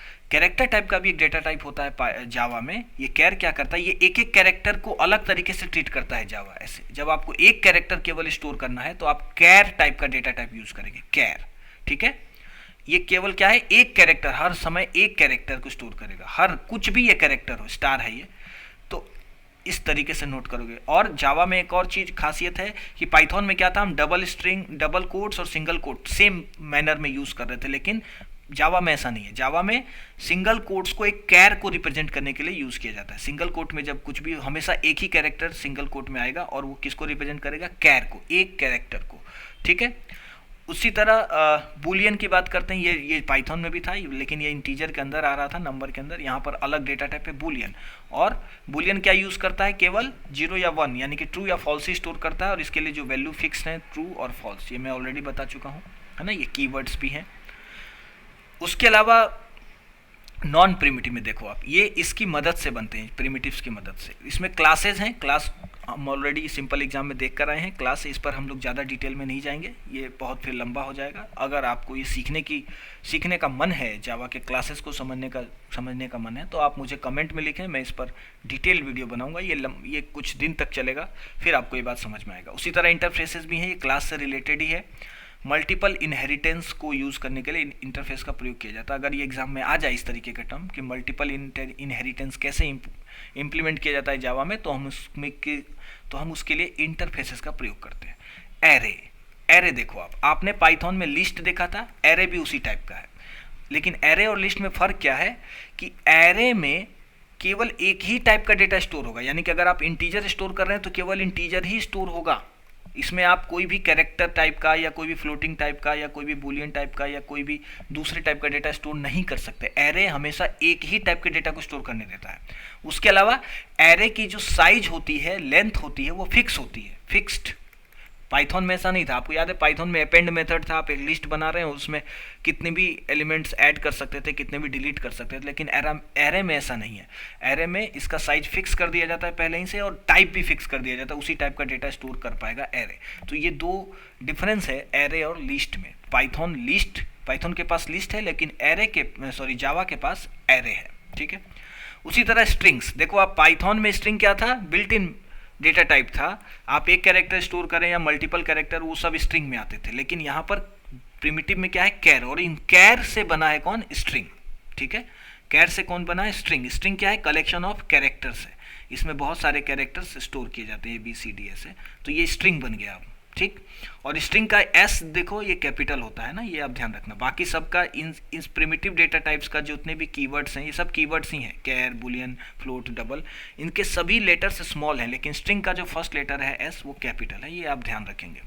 टाइप का भी एक डेटा टाइप होता है जावा में। ये कैर क्या करता है, ये एक कैरेक्टर को अलग तरीके से ट्रीट करता है जावा। ऐसे जब आपको एक कैरेक्टर केवल स्टोर करना है तो आप कैर टाइप का डेटा टाइप यूज करेंगे, कैर। ठीक है, ये केवल क्या है, एक कैरेक्टर, हर समय एक कैरेक्टर को स्टोर करेगा, हर कुछ भी ये कैरेक्टर हो, स्टार है ये, तो इस तरीके से नोट करोगे। और जावा में एक और चीज खासियत है कि पाइथन में क्या था, हम डबल स्ट्रिंग, डबल कोट्स और सिंगल कोट सेम मैनर में यूज कर रहे थे, लेकिन जावा में ऐसा नहीं है। जावा में सिंगल कोट्स को एक कैर को रिप्रेजेंट करने के लिए यूज किया जाता है। सिंगल कोट में जब कुछ भी, हमेशा एक ही कैरेक्टर सिंगल कोट में आएगा और वो किसको रिप्रेजेंट करेगा, कैर को, एक कैरेक्टर को। ठीक है, उसी तरह बुलियन की बात करते हैं। ये पाइथन में भी था, लेकिन ये इंटीजर के अंदर आ रहा था, नंबर के अंदर। यहाँ पर अलग डेटा टाइप है बुलियन। और बुलियन क्या यूज करता है, केवल 0 या 1 यानी कि ट्रू या फॉल्स ही स्टोर करता है, और इसके लिए जो वैल्यू फिक्स है ट्रू और फॉल्स, ये मैं ऑलरेडी बता चुका हूँ, है ना। ये कीवर्ड्स भी हैं। उसके अलावा नॉन प्रिमिटिव में देखो आप, ये इसकी मदद से बनते हैं, प्रिमिटिव्स की मदद से। इसमें क्लासेस हैं, क्लास हम ऑलरेडी सिंपल एग्जाम में देख कर आए हैं क्लास, इस पर हम लोग ज़्यादा डिटेल में नहीं जाएंगे, ये बहुत फिर लंबा हो जाएगा। अगर आपको ये सीखने का मन है, जावा के क्लासेस को समझने का मन है, तो आप मुझे कमेंट में लिखें, मैं इस पर डिटेल वीडियो बनाऊंगा। ये कुछ दिन तक चलेगा, फिर आपको ये बात समझ में आएगा। उसी तरह इंटरफेसेस भी हैं, ये क्लास से रिलेटेड ही है। मल्टीपल इनहेरिटेंस को यूज़ करने के लिए इंटरफेस का प्रयोग किया जाता है। अगर ये एग्जाम में आ जाए इस तरीके का टर्म कि मल्टीपल इनहेरिटेंस कैसे इम्प्लीमेंट किया जाता है जावा में, तो हम उसके लिए इंटरफेसेस का प्रयोग करते हैं। एरे देखो, आपने पाइथन में लिस्ट देखा था, एरे भी उसी टाइप का है। लेकिन एरे और लिस्ट में फ़र्क क्या है कि एरे में केवल एक ही टाइप का डेटा स्टोर होगा, यानी कि अगर आप इंटीजर स्टोर कर रहे हैं तो केवल इंटीजर ही स्टोर होगा। इसमें आप कोई भी कैरेक्टर टाइप का या कोई भी फ्लोटिंग टाइप का या कोई भी बूलियन टाइप का या कोई भी दूसरे टाइप का डेटा स्टोर नहीं कर सकते। एरे हमेशा एक ही टाइप के डेटा को स्टोर करने देता है। उसके अलावा एरे की जो साइज होती है, लेंथ होती है, वो फिक्स होती है, फिक्स्ड। पाइथन में ऐसा नहीं था, आपको याद है पाइथन में अपेंड मेथड था, आप एक लिस्ट बना रहे हैं, उसमें कितने भी एलिमेंट्स ऐड कर सकते थे, कितने भी डिलीट कर सकते थे। लेकिन एरे में ऐसा नहीं है। एरे में इसका साइज फिक्स कर दिया जाता है पहले ही से, और टाइप भी फिक्स कर दिया जाता है, उसी टाइप का डेटा स्टोर कर पाएगा एरे। तो ये दो डिफरेंस है एरे और लिस्ट में। पाइथन के पास लिस्ट है, लेकिन जावा के पास एरे है, ठीक है। उसी तरह स्ट्रिंग्स देखो, आप पाइथन में स्ट्रिंग क्या था, बिल्ट इन डेटा टाइप था। आप एक कैरेक्टर स्टोर करें या मल्टीपल कैरेक्टर, वो सब स्ट्रिंग में आते थे। लेकिन यहाँ पर प्रिमिटिव में क्या है, कैर, और इन कैर से बना है कौन, स्ट्रिंग, ठीक है। कैर से कौन बना है, स्ट्रिंग। स्ट्रिंग क्या है, कलेक्शन ऑफ कैरेक्टर्स है, इसमें बहुत सारे कैरेक्टर्स स्टोर किए जाते हैं, ABCD ऐसे, तो ये स्ट्रिंग बन गया, ठीक। और स्ट्रिंग का S देखो, ये कैपिटल होता है ना, ये आप ध्यान रखना। बाकी सबका इन प्रिमिटिव डेटा टाइप्स का जितने भी कीवर्ड्स हैं, ये सब कीवर्ड्स ही हैं, कैर, बुलियन, फ्लोट, डबल, इनके सभी लेटर्स स्मॉल हैं, लेकिन स्ट्रिंग का जो फर्स्ट लेटर है S, वो कैपिटल है, ये आप ध्यान रखेंगे।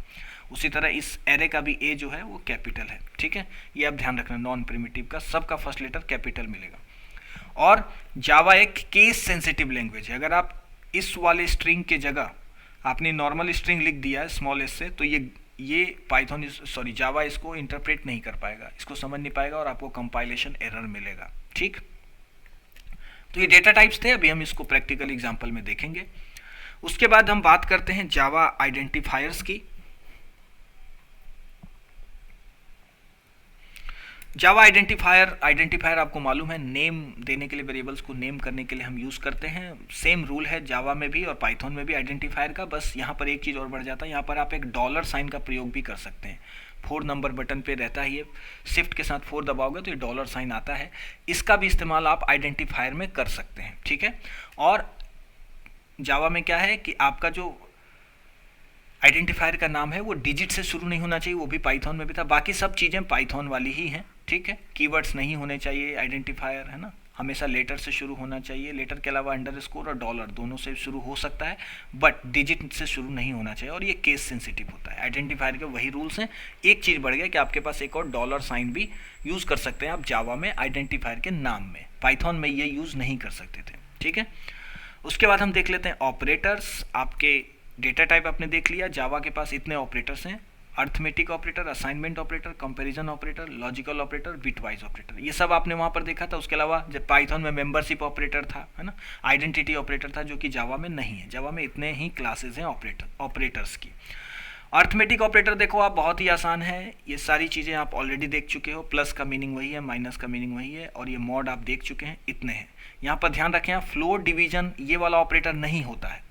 उसी तरह इस एरे का भी A जो है वो कैपिटल है, ठीक है, ये आप ध्यान रखना। नॉन प्रिमिटिव का सबका फर्स्ट लेटर कैपिटल मिलेगा। और जावा एक केस सेंसिटिव लैंग्वेज है। अगर आप इस वाले स्ट्रिंग के जगह आपने नॉर्मल स्ट्रिंग लिख दिया है स्मॉल s से, तो ये जावा इसको इंटरप्रेट नहीं कर पाएगा, इसको समझ नहीं पाएगा, और आपको कंपाइलेशन एरर मिलेगा, ठीक। तो ये डेटा टाइप्स थे, अभी हम इसको प्रैक्टिकल एग्जांपल में देखेंगे। उसके बाद हम बात करते हैं जावा आइडेंटिफायर्स की। जावा आइडेंटिफायर आपको मालूम है, नेम देने के लिए, वेरिएबल्स को नेम करने के लिए हम यूज़ करते हैं। सेम रूल है जावा में भी और पाइथन में भी आइडेंटिफायर का, बस यहाँ पर एक चीज़ और बढ़ जाता है, यहाँ पर आप एक डॉलर साइन का प्रयोग भी कर सकते हैं। 4 नंबर बटन पे रहता है, ये शिफ्ट के साथ 4 दबाओगे तो ये डॉलर साइन आता है, इसका भी इस्तेमाल आप आइडेंटिफायर में कर सकते हैं, ठीक है। और जावा में क्या है कि आपका जो आइडेंटिफायर का नाम है वो डिजिट से शुरू नहीं होना चाहिए, वो भी पाइथन में भी था। बाकी सब चीज़ें पाइथन वाली ही हैं, ठीक है। कीवर्ड्स नहीं होने चाहिए, आइडेंटिफायर है ना, हमेशा लेटर से शुरू होना चाहिए। लेटर के अलावा अंडरस्कोर और डॉलर दोनों से शुरू हो सकता है, बट डिजिट से शुरू नहीं होना चाहिए, और ये केस सेंसिटिव होता है। आइडेंटिफायर के वही रूल्स हैं। एक चीज़ बढ़ गया कि आपके पास एक और डॉलर साइन भी यूज़ कर सकते हैं आप जावा में आइडेंटिफायर के नाम में, पाइथन में ये यूज़ नहीं कर सकते थे, ठीक है। उसके बाद हम देख लेते हैं ऑपरेटर्स। आपके डेटा टाइप आपने देख लिया, जावा के पास इतने ऑपरेटर्स हैं, arithmetic operator, assignment operator, comparison operator, logical operator, bitwise operator, ये सब आपने वहाँ पर देखा था। उसके अलावा जब पाइथन में मेंबरशिप ऑपरेटर था, है ना, आइडेंटिटी ऑपरेटर था, जो कि जावा में नहीं है। जावा में इतने ही क्लासेज हैं ऑपरेटर्स की। अर्थमेटिक ऑपरेटर देखो आप, बहुत ही आसान है, ये सारी चीज़ें आप ऑलरेडी देख चुके हो। प्लस का मीनिंग वही है, माइनस का मीनिंग वही है, और ये मॉड आप देख चुके हैं, इतने हैं। यहाँ पर ध्यान रखें आप, फ्लोट डिवीजन ये वाला ऑपरेटर नहीं होता है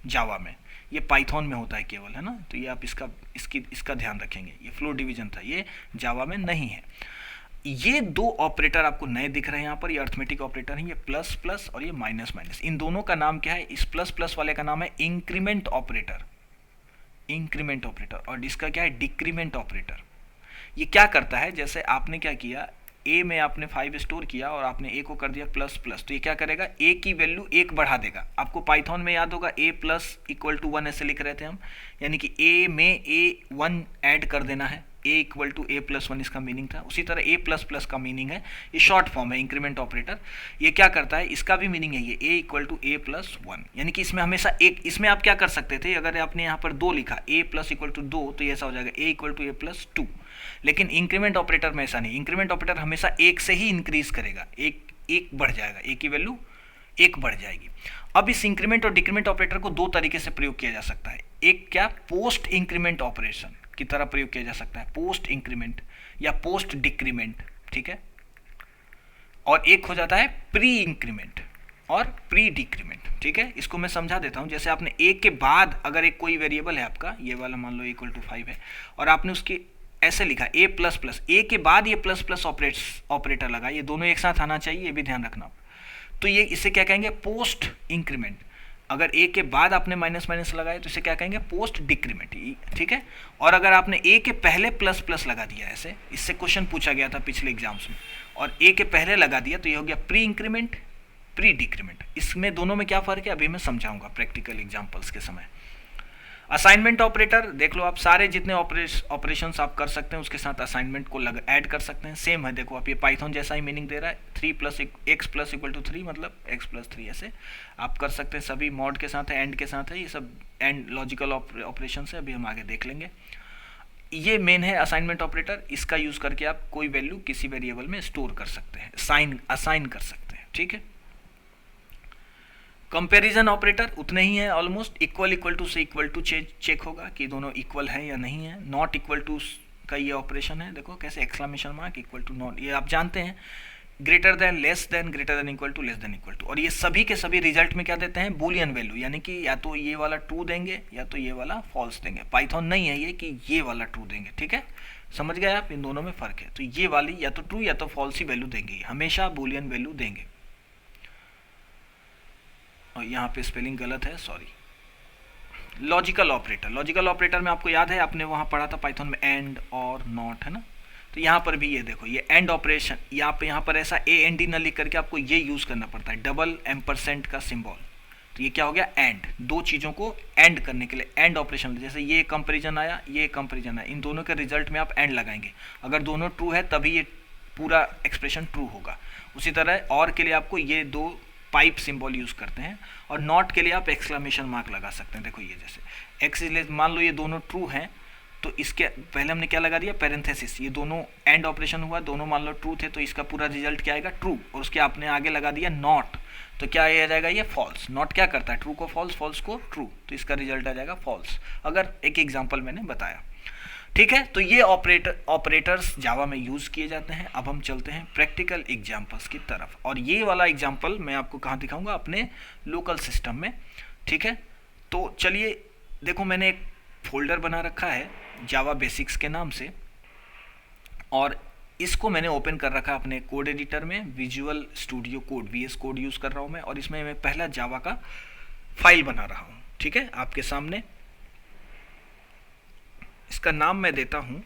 जावा में, ये पाइथन में होता है केवल, है ना। तो ये आप इसका ध्यान रखेंगे, ये फ्लोट डिवीजन था, ये जावा में नहीं है। ये दो ऑपरेटर आपको नए दिख रहे हैं यहाँ पर, ये अर्थमेटिक ऑपरेटर हैं, ये प्लस प्लस और ये माइनस माइनस। इन दोनों का नाम क्या है, इस प्लस प्लस वाले का नाम है इंक्रीमेंट ऑपरेटर, और इसका क्या है, डिक्रीमेंट ऑपरेटर। ये क्या करता है, जैसे आपने क्या किया, ए में आपने 5 स्टोर किया और आपने ए को कर दिया प्लस प्लस, तो ये क्या करेगा, ए की वैल्यू 1 बढ़ा देगा। आपको पाइथन में याद होगा a प्लस इक्वल टू 1 ऐसे लिख रहे थे हम, यानी कि a में a1 ऐड कर देना है, a equal to a plus 1 इसका मीनिंग था। उसी तरह a प्लस प्लस का मीनिंग है, ये शॉर्ट फॉर्म है इंक्रीमेंट ऑपरेटर। ये क्या करता है, इसका भी मीनिंग है ये a equal to a plus 1, यानी कि इसमें हमेशा एक, इसमें आप क्या कर सकते थे, अगर आपने यहाँ पर 2 लिखा, a प्लस इक्वल टू 2, तो ये ऐसा हो जाएगा a equal to a plus 2। लेकिन इंक्रीमेंट ऑपरेटर में ऐसा नहीं, इंक्रीमेंट ऑपरेटर हमेशा 1 से ही इंक्रीज करेगा, एक बढ़ जाएगा, a की वैल्यू 1 बढ़ जाएगी। अब इस इंक्रीमेंट और डिक्रीमेंट ऑपरेटर को दो तरीके से प्रयोग किया जा सकता है। एक क्या, पोस्ट इंक्रीमेंट ऑपरेशन की तरह प्रयोग किया जा सकता है, पोस्ट इंक्रीमेंट या पोस्ट डिक्रीमेंट, ठीक है। और एक हो जाता है प्री इंक्रीमेंट और प्री डिक्रीमेंट, ठीक है। इसको मैं समझा देता हूं। जैसे आपने ए के बाद अगर एक कोई वेरिएबल है आपका, ये वाला मान लो इक्वल टू 5 है, और आपने उसकी ऐसे लिखा ए प्लस प्लस, ए के बाद ये प्लस प्लस ऑपरेटर लगा, ये दोनों एक साथ आना चाहिए, ये भी ध्यान रखना। तो ये इसे क्या कहेंगे, पोस्ट इंक्रीमेंट। अगर ए के बाद आपने माइनस माइनस लगाया तो इसे क्या कहेंगे, पोस्ट डिक्रीमेंट, ठीक है। और अगर आपने ए के पहले प्लस प्लस लगा दिया, ऐसे इससे क्वेश्चन पूछा गया था पिछले एग्जाम्स में, और ए के पहले लगा दिया तो ये हो गया प्री इंक्रीमेंट, प्री डिक्रीमेंट। इसमें दोनों में क्या फर्क है अभी मैं समझाऊंगा प्रैक्टिकल एग्जांपल्स के समय। असाइनमेंट ऑपरेटर देख लो आप, सारे जितने ऑपरेशंस आप कर सकते हैं उसके साथ असाइनमेंट को ऐड कर सकते हैं। सेम है, देखो आप ये पाइथन जैसा ही मीनिंग दे रहा है, 3 plus X plus equal to 3 मतलब x प्लस 3, ऐसे आप कर सकते हैं। सभी मॉड के साथ है, एंड के साथ है, ये सब एंड लॉजिकल ऑपरेशन है, अभी हम आगे देख लेंगे। ये मेन है असाइनमेंट ऑपरेटर, इसका यूज करके आप कोई वैल्यू किसी वेरिएबल में स्टोर कर सकते हैं, असाइन कर सकते हैं, ठीक है। कंपैरिजन ऑपरेटर उतने ही है ऑलमोस्ट, इक्वल टू से इक्वल टू चेक होगा कि दोनों इक्वल है या नहीं है। नॉट इक्वल टू का ये ऑपरेशन है, देखो कैसे, exclamation mark, equal to not, ये आप जानते हैं। Greater than, less than, greater than equal to, less than equal to. और ये सभी के सभी रिजल्ट में क्या देते हैं, बूलियन वैल्यू, यानी कि या तो ये वाला ट्रू देंगे या तो ये वाला फॉल्स देंगे। पाइथन नहीं है ये कि ये वाला ट्रू देंगे, ठीक है, समझ गए आप, इन दोनों में फर्क है। तो ये वाली या तो ट्रू या तो फॉल्स ही वैल्यू देंगे, हमेशा बूलियन वैल्यू देंगे। और यहाँ पे स्पेलिंग गलत है, sorry. Logical operator, logical operator में आपको याद है आपने वहाँ पढ़ा था पाइथन में, एंड और नॉट, है ना। तो यहाँ पर भी ये देखो, ये एंड ऑपरेशन, यहाँ पर ऐसा AND न लिख करके आपको ये यूज़ करना पड़ता है, डबल एम्परसेंट का सिंबल। तो ये क्या हो गया, एंड, दो चीज़ों को एंड करने के लिए एंड ऑपरेशन। जैसे ये कंपेरिजन आया, ये कंपेरिजन आया, इन दोनों के रिजल्ट में आप एंड लगाएंगे, अगर दोनों ट्रू है तभी ये पूरा एक्सप्रेशन ट्रू होगा। उसी तरह और के लिए आपको ये दो पाइप सिंबल यूज करते हैं, और नॉट के लिए आप एक्सक्लेमेशन मार्क लगा सकते हैं। देखो ये जैसे एक्स इज, मान लो ये दोनों ट्रू हैं तो इसके पहले हमने क्या लगा दिया, पैरेंथेसिस, ये दोनों एंड ऑपरेशन हुआ, दोनों मान लो ट्रू थे तो इसका पूरा रिजल्ट क्या आएगा, ट्रू, और उसके आपने आगे लगा दिया नॉट, तो क्या आ जाएगा, ये फॉल्स। नॉट क्या करता है, ट्रू को फॉल्स, फॉल्स को ट्रू, तो इसका रिजल्ट आ जाएगा फॉल्स, अगर एक एग्जाम्पल मैंने बताया, ठीक है। तो ये ऑपरेटर्स जावा में यूज़ किए जाते हैं। अब हम चलते हैं प्रैक्टिकल एग्जाम्पल्स की तरफ, और ये वाला एग्जाम्पल मैं आपको कहाँ दिखाऊंगा, अपने लोकल सिस्टम में, ठीक है। तो चलिए देखो, मैंने एक फोल्डर बना रखा है जावा बेसिक्स के नाम से, और इसको मैंने ओपन कर रखा अपने कोड एडिटर में, visual studio code VS code use कर रहा हूँ मैं, और इसमें मैं पहला जावा का फाइल बना रहा हूँ, ठीक है, आपके सामने। इसका नाम मैं देता हूं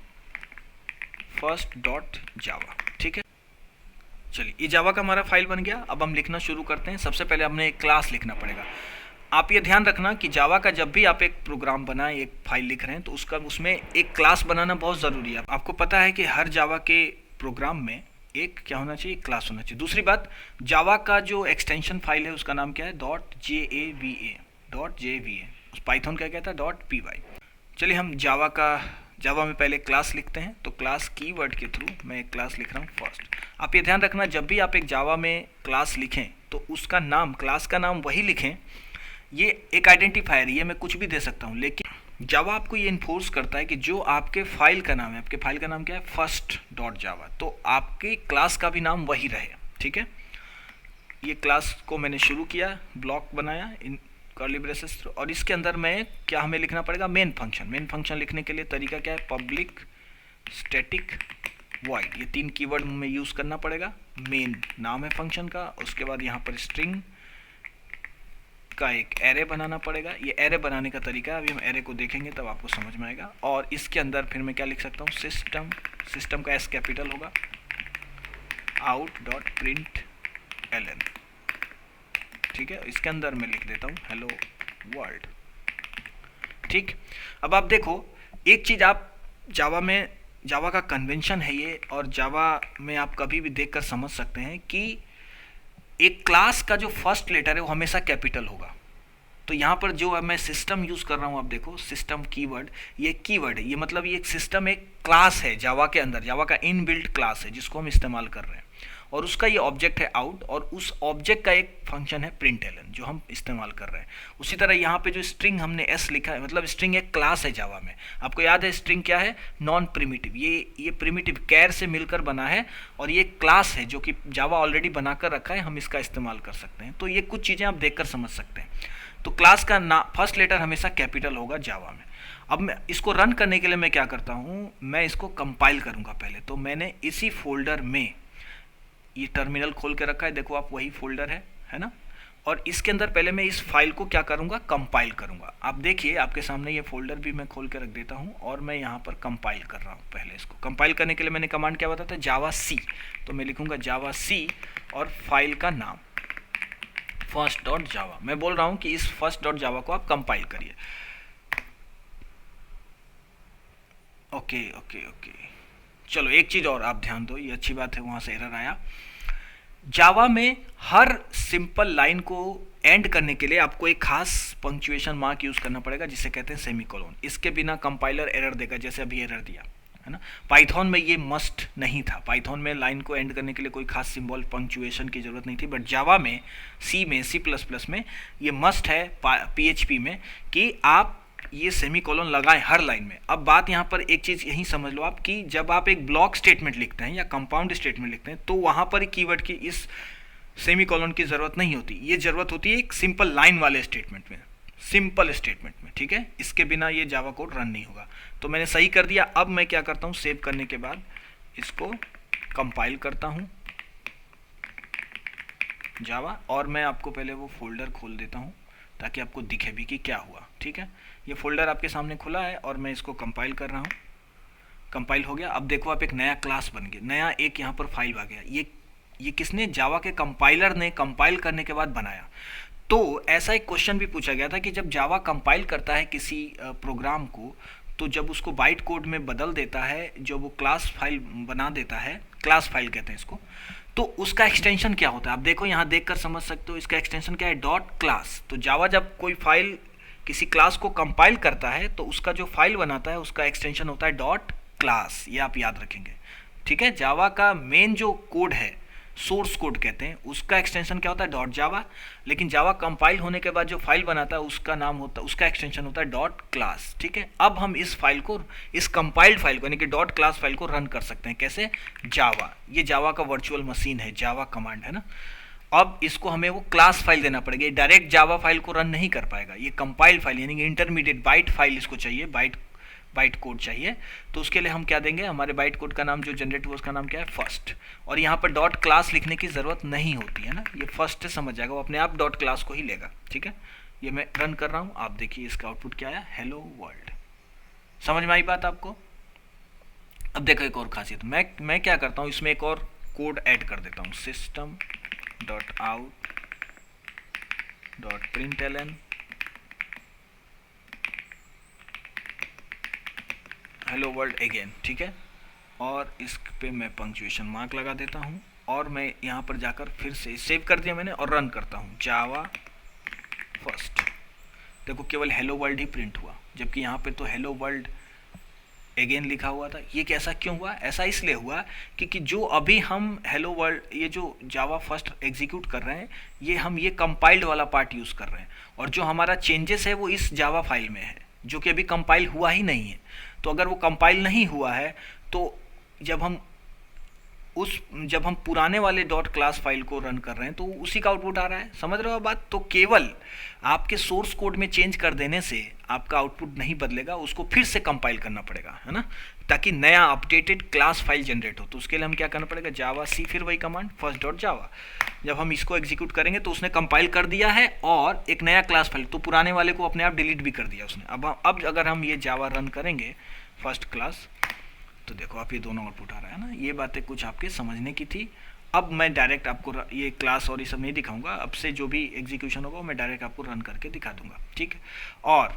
first.java, ठीक है। चलिए ये जावा का हमारा फाइल बन गया। अब हम लिखना शुरू करते हैं। सबसे पहले हमने एक क्लास लिखना पड़ेगा। आप ये ध्यान रखना कि जावा का जब भी आप एक प्रोग्राम बनाएं, एक फाइल लिख रहे हैं, तो उसमें एक क्लास बनाना बहुत ज़रूरी है। आपको पता है कि हर जावा के प्रोग्राम में एक क्या होना चाहिए, क्लास होना चाहिए। दूसरी बात, जावा का जो एक्सटेंशन फाइल है उसका नाम क्या है, .java, उस पाइथन का क्या था, .py। चलिए हम जावा में पहले क्लास लिखते हैं। तो क्लास कीवर्ड के थ्रू मैं एक क्लास लिख रहा हूँ फर्स्ट। आप ये ध्यान रखना, जब भी आप एक जावा में क्लास लिखें तो उसका नाम, क्लास का नाम वही लिखें। ये एक आइडेंटिफायर, ये मैं कुछ भी दे सकता हूँ, लेकिन जावा आपको ये इन्फोर्स करता है कि जो आपके फाइल का नाम है, आपके फाइल का नाम क्या है, first.java, तो आपकी क्लास का भी नाम वही रहे, ठीक है। ये क्लास को मैंने शुरू किया, ब्लॉक बनाया इन कर्ली ब्रेसेस, और इसके अंदर मैं क्या, हमें लिखना पड़ेगा मेन फंक्शन। मेन फंक्शन लिखने के लिए तरीका क्या है, पब्लिक स्टैटिक वॉइड, ये 3 कीवर्ड में यूज़ करना पड़ेगा। मेन नाम है फंक्शन का, उसके बाद यहाँ पर स्ट्रिंग का एक एरे बनाना पड़ेगा। ये एरे बनाने का तरीका है, अभी हम एरे को देखेंगे तब आपको समझ में आएगा। और इसके अंदर फिर मैं क्या लिख सकता हूँ, सिस्टम का S कैपिटल होगा, out.println, ठीक है। इसके अंदर मैं लिख देता हूँ हेलो वर्ल्ड, ठीक। अब आप देखो एक चीज़, आप जावा का कन्वेंशन है ये, और जावा में आप कभी भी देखकर समझ सकते हैं कि एक क्लास का जो फर्स्ट लेटर है वो हमेशा कैपिटल होगा। तो यहाँ पर जो मैं सिस्टम यूज़ कर रहा हूँ, आप देखो सिस्टम कीवर्ड, ये कीवर्ड है, ये मतलब ये एक सिस्टम, एक क्लास है जावा के अंदर, जावा का इनबिल्ट क्लास है जिसको हम इस्तेमाल कर रहे हैं। और उसका ये ऑब्जेक्ट है आउट, और उस ऑब्जेक्ट का एक फंक्शन है प्रिंट एलन जो हम इस्तेमाल कर रहे हैं। उसी तरह यहाँ पे जो स्ट्रिंग हमने एस लिखा है, मतलब स्ट्रिंग एक क्लास है जावा में। आपको याद है स्ट्रिंग क्या है? Non primitive. ये प्रिमिटिव कैर से मिलकर बना है, और ये क्लास है जो कि जावा ऑलरेडी बनाकर रखा है, हम इसका इस्तेमाल कर सकते हैं। तो ये कुछ चीज़ें आप देखकर समझ सकते हैं। तो क्लास का ना फर्स्ट लेटर हमेशा कैपिटल होगा जावा में। अब मैं इसको रन करने के लिए मैं क्या करता हूँ, मैं इसको कंपाइल करूँगा पहले। तो मैंने इसी फोल्डर में ये टर्मिनल खोल के रखा है, देखो आप, वही फोल्डर है ना। और इसके अंदर पहले मैं इस फाइल को क्या करूँगा, कंपाइल करूँगा। आप देखिए आपके सामने ये फोल्डर भी मैं खोल के रख देता हूँ, और मैं यहाँ पर कंपाइल कर रहा हूँ। पहले इसको कंपाइल करने के लिए मैंने कमांड क्या बताया था, जावा सी। तो मैं लिखूँगा जावा सी और फाइल का नाम first.java। मैं बोल रहा हूँ कि इस first.java को आप कंपाइल करिए। ओके ओके ओके, चलो एक चीज़ और आप ध्यान दो, ये अच्छी बात है, वहाँ से एरर आया। जावा में हर सिंपल लाइन को एंड करने के लिए आपको एक खास पंक्चुएशन मार्क यूज़ करना पड़ेगा, जिसे कहते हैं सेमीकोलन। इसके बिना कंपाइलर एरर देगा, जैसे अभी एरर दिया है ना। पाइथन में ये मस्ट नहीं था, पाइथन में लाइन को एंड करने के लिए कोई खास सिंबल पंक्चुएशन की ज़रूरत नहीं थी। बट जावा में, सी में, C++ में ये मस्ट है, PHP में, कि आप ये सेमीकोलन लगाएं हर लाइन में। अब बात यहाँ पर एक चीज़ यही समझ लो आप, कि जब आप एक ब्लॉक स्टेटमेंट लिखते हैं या कंपाउंड स्टेटमेंट लिखते हैं, तो वहाँ पर कीवर्ड की, इस सेमीकोलन की ज़रूरत नहीं होती। ये ज़रूरत होती है एक सिंपल लाइन वाले स्टेटमेंट में, सिंपल स्टेटमेंट में, ठीक है। इसके बिना ये जावा कोड रन नहीं होगा। तो मैंने सही कर दिया। अब मैं क्या करता हूँ, सेव करने के बाद इसको कंपाइल करता हूँ जावा, और मैं आपको पहले वो फोल्डर खोल देता हूँ ताकि आपको दिखे भी कि क्या हुआ, ठीक है। ये फोल्डर आपके सामने खुला है और मैं इसको कंपाइल कर रहा हूँ। कंपाइल हो गया। अब देखो आप, एक नया क्लास बन गया, नया एक यहाँ पर फाइल आ गया। ये किसने, जावा के कंपाइलर ने कंपाइल करने के बाद बनाया। तो ऐसा एक क्वेश्चन भी पूछा गया था कि जब जावा कंपाइल करता है किसी प्रोग्राम को, तो जब उसको बाइट कोड में बदल देता है, जो वो क्लास फाइल बना देता है, क्लास फाइल कहते हैं इसको, तो उसका एक्सटेंशन क्या होता है। आप देखो यहाँ देखकर समझ सकते हो, इसका एक्सटेंशन क्या है, डॉट क्लास। तो जावा जब कोई फाइल किसी क्लास को कंपाइल करता है, तो उसका जो फाइल बनाता है उसका एक्सटेंशन होता है डॉट क्लास। ये आप याद रखेंगे, ठीक है। जावा का मेन जो कोड है, सोर्स कोड कहते हैं, उसका एक्सटेंशन क्या होता है, डॉट जावा। लेकिन जावा कंपाइल होने के बाद जो फाइल बनाता है उसका नाम होता है, उसका एक्सटेंशन होता है डॉट क्लास, ठीक है। अब हम इस फाइल को, इस कंपाइल्ड फाइल को, यानी कि डॉट क्लास फाइल को रन कर सकते हैं। कैसे, जावा, ये जावा का वर्चुअल मशीन है, जावा कमांड है ना। अब इसको हमें वो क्लास फाइल देना पड़ेगा, डायरेक्ट जावा फाइल को रन नहीं कर पाएगा। ये कंपाइल्ड फाइल यानी कि इंटरमीडिएट बाइट फाइल इसको चाहिए, बाइट कोड चाहिए। तो उसके लिए हम क्या देंगे, हमारे बाइट कोड का नाम जो जनरेट हुआ उसका नाम क्या है, फर्स्ट। और यहाँ पर डॉट क्लास लिखने की ज़रूरत नहीं होती है ना, ये फर्स्ट से समझ जाएगा, वो अपने आप डॉट क्लास को ही लेगा, ठीक है। ये मैं रन कर रहा हूँ, आप देखिए इसका आउटपुट क्या आया, हेलो वर्ल्ड। समझ में आई बात आपको। अब देखो एक और खासियत, मैं क्या करता हूँ, इसमें एक और कोड ऐड कर देता हूँ, system.out.println हेलो वर्ल्ड अगेन, ठीक है। और इस पे मैं पंक्चुएशन मार्क लगा देता हूँ, और मैं यहाँ पर जाकर फिर से सेव कर दिया मैंने और रन करता हूँ, जावा फर्स्ट। देखो केवल हेलो वर्ल्ड ही प्रिंट हुआ, जबकि यहाँ पे तो हेलो वर्ल्ड अगेन लिखा हुआ था। ये कैसा क्यों हुआ, ऐसा इसलिए हुआ क्योंकि जो अभी हम हेलो वर्ल्ड, ये जो जावा फर्स्ट एग्जीक्यूट कर रहे हैं, ये हम ये कंपाइल्ड वाला पार्ट यूज़ कर रहे हैं, और जो हमारा चेंजेस है वो इस जावा फाइल में है, जो कि अभी कंपाइल हुआ ही नहीं है। तो अगर वो कंपाइल नहीं हुआ है, तो जब हम पुराने वाले डॉट क्लास फाइल को रन कर रहे हैं तो उसी का आउटपुट आ रहा है। समझ रहे हो बात। तो केवल आपके सोर्स कोड में चेंज कर देने से आपका आउटपुट नहीं बदलेगा, उसको फिर से कंपाइल करना पड़ेगा, है ना, ताकि नया अपडेटेड क्लास फाइल जनरेट हो। तो उसके लिए हम क्या करना पड़ेगा, जावा सी, फिर वही कमांड first.java। जब हम इसको एग्जीक्यूट करेंगे तो उसने कंपाइल कर दिया है और एक नया क्लास फाइल, तो पुराने वाले को अपने आप डिलीट भी कर दिया उसने। अब अगर हम ये जावा रन करेंगे फर्स्ट क्लास, तो देखो आप, ये दोनों आउटपुट आ रहा है ना। ये बातें कुछ आपके समझने की थी। अब मैं डायरेक्ट आपको ये क्लास और ये सब नहीं दिखाऊंगा, अब से जो भी एग्जीक्यूशन होगा मैं डायरेक्ट आपको रन करके दिखा दूंगा, ठीक है। और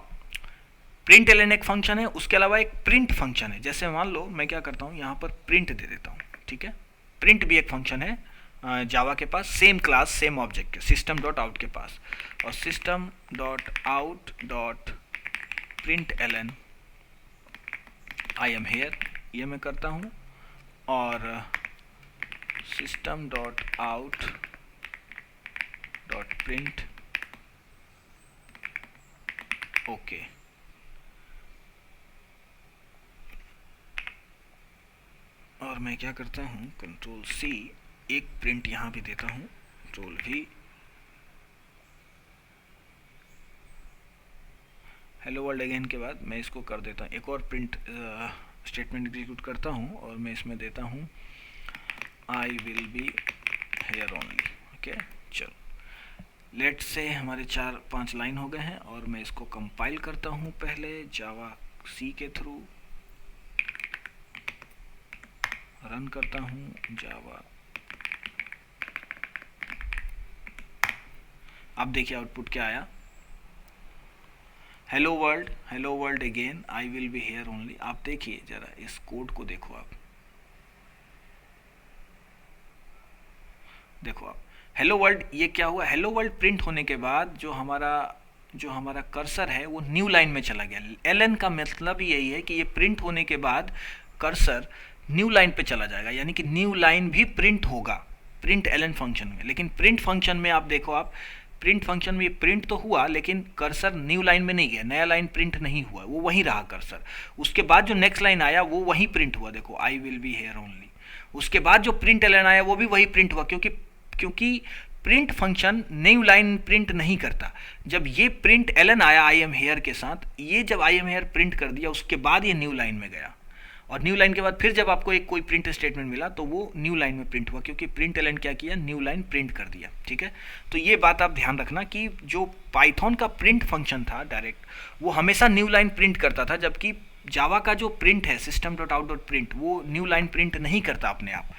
प्रिंट एलन एक फंक्शन है, उसके अलावा एक प्रिंट फंक्शन है। जैसे मान लो मैं क्या करता हूँ, यहाँ पर प्रिंट दे देता हूँ, ठीक है। प्रिंट भी एक फंक्शन है जावा के पास, सेम क्लास सेम ऑब्जेक्ट के, system.out के पास। और system.out.println आई एम हेयर, ये मैं करता हूँ। और system dot out dot print okay. और मैं क्या करता हूँ, कंट्रोल सी, एक प्रिंट यहाँ भी देता हूँ, control we, hello world again के बाद मैं इसको कर देता हूँ, एक और प्रिंट स्टेटमेंट एग्जीक्यूट करता हूँ और मैं इसमें देता हूँ I will be here only. Okay, चलो लेट्स से हमारे 4-5 लाइन हो गए हैं और मैं इसको कंपाइल करता हूँ पहले जावा सी के थ्रू, रन करता हूँ जावा। अब देखिए आउटपुट क्या आया, hello world again I will be here only. आप देखिए जरा इस कोड को देखो, आप देखो, आप हेलो वर्ल्ड, ये क्या हुआ, हेलो वर्ल्ड प्रिंट होने के बाद जो हमारा कर्सर है वो न्यू लाइन में चला गया। एलएन का मतलब यही है कि ये प्रिंट होने के बाद कर्सर न्यू लाइन पे चला जाएगा, यानी कि न्यू लाइन भी प्रिंट होगा प्रिंट एलएन फंक्शन में। लेकिन प्रिंट फंक्शन में आप देखो, आप प्रिंट फंक्शन में प्रिंट तो हुआ लेकिन कर्सर न्यू लाइन में नहीं गया, नया लाइन प्रिंट नहीं हुआ, वो वहीं रहा कर्सर। उसके बाद जो नेक्स्ट लाइन आया वो वहीं प्रिंट हुआ, देखो I will be here only. उसके बाद जो प्रिंट एलएन आया वो भी वही प्रिंट हुआ, क्योंकि print function new line print नहीं करता। जब ये प्रिंट एलएन आया आई एम हेयर के साथ, ये जब आई एम हेयर प्रिंट कर दिया उसके बाद ये न्यू लाइन में गया, और न्यू लाइन के बाद फिर जब आपको एक कोई प्रिंट स्टेटमेंट मिला तो वो न्यू लाइन में प्रिंट हुआ, क्योंकि प्रिंट एलएन क्या किया, न्यू लाइन प्रिंट कर दिया। ठीक है, तो ये बात आप ध्यान रखना कि जो पाइथन का प्रिंट फंक्शन था डायरेक्ट, वो हमेशा न्यू लाइन प्रिंट करता था, जबकि जावा का जो प्रिंट है system dot out dot print, वो न्यू लाइन प्रिंट नहीं करता अपने आप।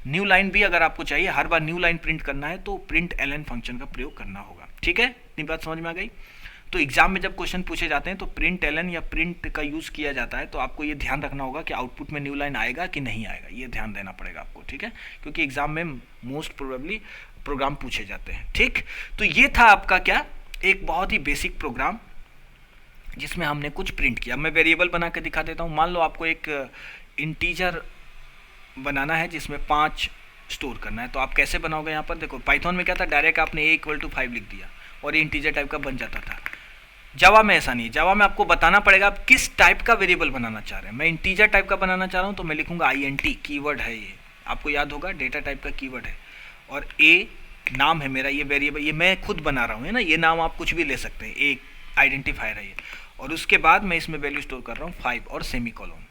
न्यू लाइन भी अगर आपको चाहिए, हर बार न्यू लाइन प्रिंट करना है तो प्रिंट एलएन फंक्शन का प्रयोग करना होगा। ठीक है, इतनी बात समझ में आ गई। तो एग्जाम में जब क्वेश्चन पूछे जाते हैं तो प्रिंट एलएन या प्रिंट का यूज़ किया जाता है, तो आपको ये ध्यान रखना होगा कि आउटपुट में न्यू लाइन आएगा कि नहीं आएगा, ये ध्यान देना पड़ेगा आपको। ठीक है, क्योंकि एग्जाम में मोस्ट प्रोबेबली प्रोग्राम पूछे जाते हैं। ठीक, तो ये था आपका क्या, एक बहुत ही बेसिक प्रोग्राम जिसमें हमने कुछ प्रिंट किया। मैं वेरिएबल बना के दिखा देता हूँ। मान लो आपको एक इंटीजर बनाना है जिसमें 5 स्टोर करना है, तो आप कैसे बनाओगे। यहाँ पर देखो, पाइथन में क्या था, डायरेक्ट आपने a = 5 लिख दिया और ये इंटीजर टाइप का बन जाता था। जावा में ऐसा नहीं है, जावा में आपको बताना पड़ेगा आप किस टाइप का वेरिएबल बनाना चाह रहे हैं। मैं इंटीजर टाइप का बनाना चाह रहा हूँ तो मैं लिखूंगा int, कीवर्ड है ये, आपको याद होगा डेटा टाइप का कीवर्ड है, और a नाम है मेरा, ये वेरिएबल ये मैं खुद बना रहा हूँ, है ना, ये नाम आप कुछ भी ले सकते हैं, एक आइडेंटिफायर है ये। और उसके बाद मैं इसमें वैल्यू स्टोर कर रहा हूँ 5 और सेमीकोलन।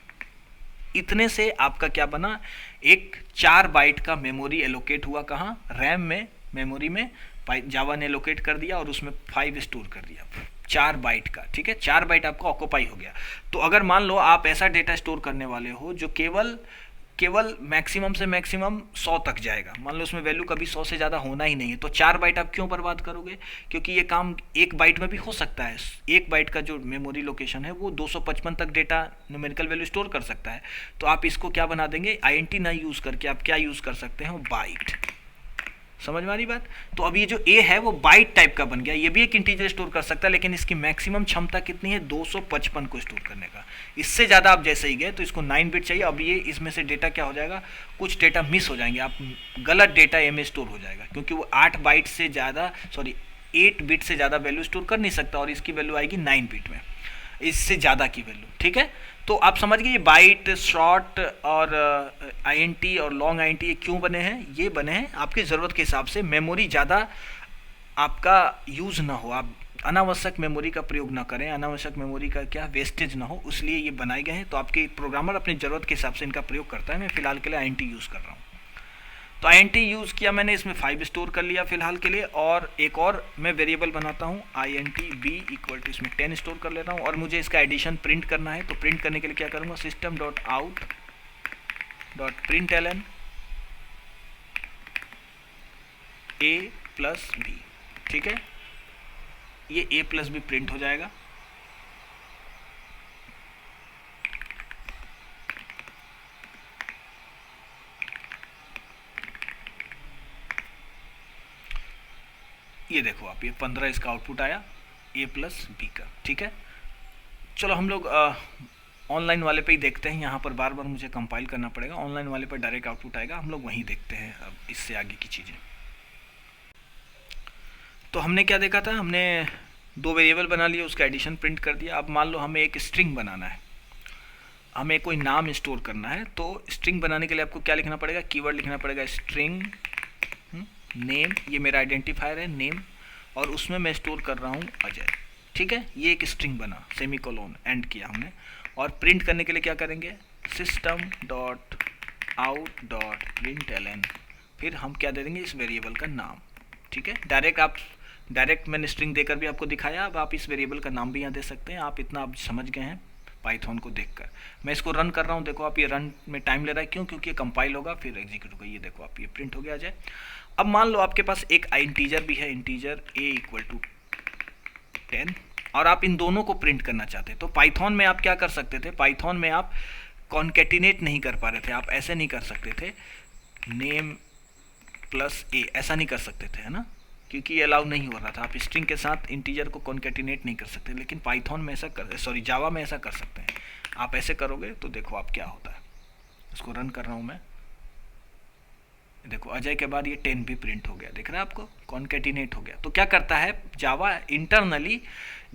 इतने से आपका क्या बना, एक 4 बाइट का मेमोरी एलोकेट हुआ, कहाँ, रैम में, मेमोरी में जावा ने एलोकेट कर दिया और उसमें 5 स्टोर कर दिया, 4 बाइट का। ठीक है, 4 बाइट आपका ऑक्यूपाई हो गया। तो अगर मान लो आप ऐसा डेटा स्टोर करने वाले हो जो केवल मैक्सिमम से मैक्सिमम 100 तक जाएगा, मान लो उसमें वैल्यू कभी 100 से ज़्यादा होना ही नहीं है, तो 4 बाइट आप क्यों बर्बाद करोगे, क्योंकि ये काम 1 बाइट में भी हो सकता है। 1 बाइट का जो मेमोरी लोकेशन है वो 255 तक डेटा न्यूमेरिकल वैल्यू स्टोर कर सकता है। तो आप इसको क्या बना देंगे, INT ना यूज़ करके आप क्या यूज़ कर सकते हैं, बाइट। समझ में आ रही बात। तो अब ये जो a है वो बाइट टाइप का बन गया, ये भी एक इंटीजर स्टोर कर सकता है, लेकिन इसकी मैक्सिमम क्षमता कितनी है, 255 को स्टोर करने का। इससे ज़्यादा आप जैसे ही गए तो इसको 9 बिट चाहिए। अब ये इसमें से डेटा क्या हो जाएगा, कुछ डेटा मिस हो जाएंगे, आप गलत डेटा ए में स्टोर हो जाएगा, क्योंकि वो 8 बिट से ज़्यादा वैल्यू स्टोर कर नहीं सकता, और इसकी वैल्यू आएगी 9 बिट में, इससे ज़्यादा की वैल्यू। ठीक है, तो आप समझ गए ये बाइट, शॉर्ट और INT और लॉन्ग INT ये क्यों बने हैं, ये बने हैं आपकी ज़रूरत के हिसाब से, मेमोरी ज़्यादा आपका यूज़ ना हो, आप अनावश्यक मेमोरी का प्रयोग ना करें, अनावश्यक मेमोरी का क्या वेस्टेज ना हो, इसलिए ये बनाए गए हैं। तो आपके प्रोग्रामर अपनी ज़रूरत के हिसाब से इनका प्रयोग करता है। मैं फ़िलहाल के लिए INT यूज़ कर रहा हूँ, तो INT यूज़ किया मैंने, इसमें 5 स्टोर कर लिया फ़िलहाल के लिए, और एक और मैं वेरिएबल बनाता हूँ INT b = इसमें 10 स्टोर कर लेता हूँ, और मुझे इसका एडिशन प्रिंट करना है। तो प्रिंट करने के लिए क्या करूँगा, system dot out dot print ln a+b। ठीक है, ये a+b प्रिंट हो जाएगा। ये देखो आप, ये 15 इसका आउटपुट आया a+b का। ठीक है, चलो हम लोग ऑनलाइन वाले पे ही देखते हैं, यहाँ पर बार बार मुझे कंपाइल करना पड़ेगा। ऑनलाइन वाले पर डायरेक्ट आउटपुट आएगा, हम लोग वहीं देखते हैं अब इससे आगे की चीज़ें। तो हमने क्या देखा था, हमने दो वेरिएबल बना लिए, उसका एडिशन प्रिंट कर दिया। अब मान लो हमें एक स्ट्रिंग बनाना है, हमें कोई नाम स्टोर करना है। तो स्ट्रिंग बनाने के लिए आपको क्या लिखना पड़ेगा, कीवर्ड लिखना पड़ेगा स्ट्रिंग नेम, ये मेरा आइडेंटिफायर है नेम, और उसमें मैं स्टोर कर रहा हूँ अजय। ठीक है, ये एक स्ट्रिंग बना, सेमीकोलन एंड किया हमने। और प्रिंट करने के लिए क्या करेंगे, system dot out dot println, फिर हम क्या दे देंगे, इस वेरिएबल का नाम। ठीक है, डायरेक्ट मैंने स्ट्रिंग देकर भी आपको दिखाया, अब आप इस वेरिएबल का नाम भी यहाँ दे सकते हैं। आप इतना आप समझ गए हैं पाइथन को देखकर। मैं इसको रन कर रहा हूँ, देखो आप ये रन में टाइम ले रहा है, क्यों, क्योंकि ये कंपाइल होगा फिर एग्जीक्यूट होगा। ये देखो आप, ये प्रिंट हो गया आ जाए। अब मान लो आपके पास एक इंटीजर भी है, इंटीजर a = 10, और आप इन दोनों को प्रिंट करना चाहते हैं। तो पाइथन में आप क्या कर सकते थे, पाइथन में आप कॉन्केटिनेट नहीं कर पा रहे थे, आप ऐसे नहीं कर सकते थे नेम प्लस a, ऐसा नहीं कर सकते थे, है ना, क्योंकि ये अलाउ नहीं हो रहा था। आप स्ट्रिंग के साथ इंटीजर को कॉन्केटिनेट नहीं कर सकते, लेकिन पाइथन में ऐसा जावा में ऐसा कर सकते हैं। आप ऐसे करोगे तो देखो आप क्या होता है। इसको रन कर रहा हूँ मैं, देखो अजय के बाद ये 10 भी प्रिंट हो गया, दिख रहा है आपको, कॉन्केटिनेट हो गया। तो क्या करता है जावा इंटरनली,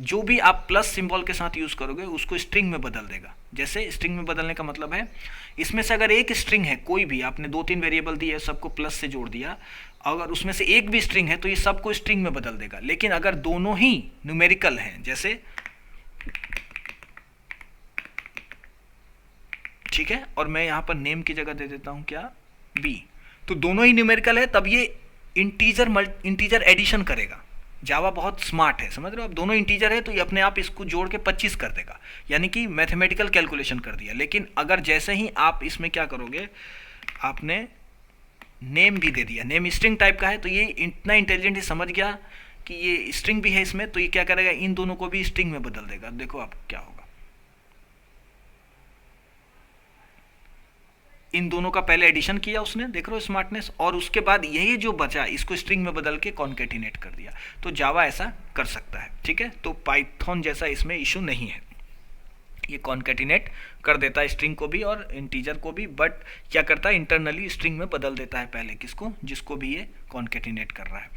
जो भी आप प्लस सिंबल के साथ यूज़ करोगे उसको स्ट्रिंग में बदल देगा। जैसे स्ट्रिंग में बदलने का मतलब है, इसमें से अगर एक स्ट्रिंग है, कोई भी आपने 2-3 वेरिएबल दिए, सबको प्लस से जोड़ दिया, अगर उसमें से एक भी स्ट्रिंग है तो ये सबको स्ट्रिंग में बदल देगा। लेकिन अगर दोनों ही न्यूमेरिकल हैं, जैसे ठीक है, और मैं यहाँ पर नेम की जगह दे देता हूँ क्या, b, तो दोनों ही न्यूमेरिकल है, तब ये इंटीजर एडिशन करेगा। जावा बहुत स्मार्ट है, समझ रहे हो आप, दोनों इंटीजर है तो ये अपने आप इसको जोड़ के 25 कर देगा, यानी कि मैथमेटिकल कैलकुलेशन कर दिया। लेकिन अगर जैसे ही आप इसमें क्या करोगे, आपने नेम भी दे दिया, नेम स्ट्रिंग टाइप का है, तो ये इतना इंटेलिजेंट समझ गया कि ये स्ट्रिंग भी है इसमें, तो ये क्या करेगा, इन दोनों को भी स्ट्रिंग में बदल देगा। देखो आप क्या होगा, इन दोनों का पहले एडिशन किया उसने, देख रहे हो स्मार्टनेस, और उसके बाद यही जो बचा इसको स्ट्रिंग में बदल के कॉन्केटिनेट कर दिया। तो जावा ऐसा कर सकता है। ठीक है, तो पाइथन जैसा इसमें इशू नहीं है, ये कॉन्केटिनेट कर देता है स्ट्रिंग को भी और इंटीजर को भी, बट क्या करता है इंटरनली स्ट्रिंग में बदल देता है पहले किसको, जिसको भी ये कॉन्केटिनेट कर रहा है।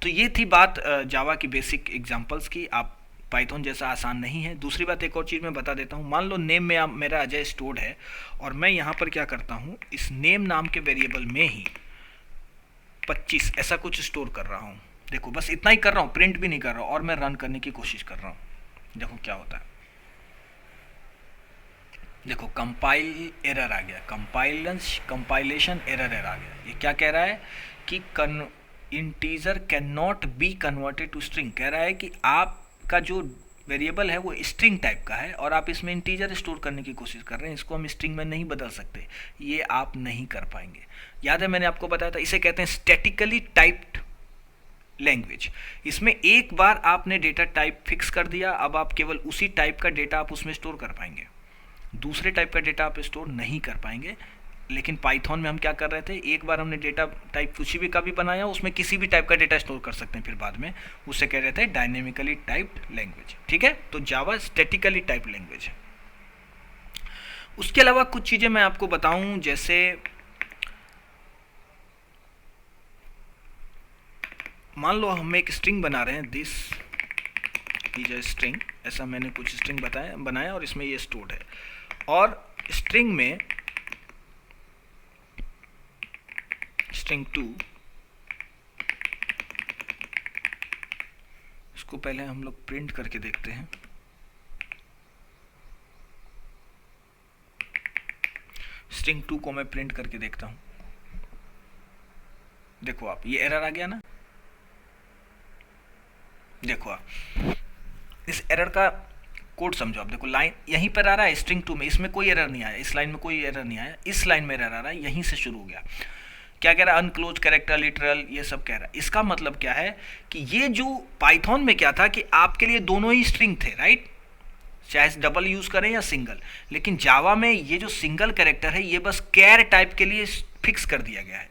तो ये थी बात जावा की बेसिक एग्जांपल्स की। आप पाइथन जैसा आसान नहीं है। दूसरी बात एक और चीज़ मैं बता देता हूँ, मान लो नेम में मेरा अजय स्टोर्ड है, और मैं यहाँ पर क्या करता हूँ, इस नेम नाम के वेरिएबल में ही 25 ऐसा कुछ स्टोर कर रहा हूँ। देखो बस इतना ही कर रहा हूँ, प्रिंट भी नहीं कर रहा हूँ, और मैं रन करने की कोशिश कर रहा हूँ। देखो क्या होता है, देखो कंपाइल एरर आ गया, कंपाइलेशन एरर आ गया। ये क्या कह रहा है कि integer can not be converted to string, कह रहा है कि आपका जो वेरिएबल है वो स्ट्रिंग टाइप का है और आप इसमें इंटीजर स्टोर करने की कोशिश कर रहे हैं, इसको हम स्ट्रिंग में नहीं बदल सकते, ये आप नहीं कर पाएंगे। याद है मैंने आपको बताया था, इसे कहते हैं स्टैटिकली टाइप्ड लैंग्वेज। इसमें एक बार आपने डेटा टाइप फिक्स कर दिया, अब आप केवल उसी टाइप का डेटा आप उसमें स्टोर कर पाएंगे, दूसरे टाइप का डेटा आप स्टोर नहीं कर पाएंगे। लेकिन पाइथन में हम क्या कर रहे थे, एक बार हमने डेटा टाइप किसी भी का भी बनाया, उसमें किसी भी टाइप का डेटा स्टोर कर सकते हैं, फिर बाद में उससे कह रहे थे डायनेमिकली टाइप्ड लैंग्वेज। ठीक है, तो जावा स्टैटिकली टाइप्ड लैंग्वेज है। उसके अलावा कुछ चीज़ें मैं आपको बताऊं, जैसे मान लो हम एक स्ट्रिंग बना रहे हैं, दिस इज अ स्ट्रिंग, ऐसा मैंने कुछ स्ट्रिंग बनाया और इसमें ये स्टोर्ड है, और स्ट्रिंग में स्ट्रिंग 2, इसको पहले हम लोग प्रिंट करके देखते हैं। स्ट्रिंग 2 को मैं प्रिंट करके देखता हूं, देखो आप ये एरर आ गया ना, देखो आप इस एरर का कोड समझो आप, देखो लाइन यहीं पर आ रहा है स्ट्रिंग 2 में, इसमें कोई एरर नहीं आया, इस लाइन में कोई एरर नहीं आया, इस लाइन में एरर आ रहा है, यहीं से शुरू हो गया। क्या कह रहा है, अनक्लोज कैरेक्टर लिटरल, ये सब कह रहा है। इसका मतलब क्या है कि ये जो पाइथन में क्या था कि आपके लिए दोनों ही स्ट्रिंग थे, राइट, चाहे डबल यूज करें या सिंगल, लेकिन जावा में ये जो सिंगल कैरेक्टर है ये बस कैर टाइप के लिए फिक्स कर दिया गया है,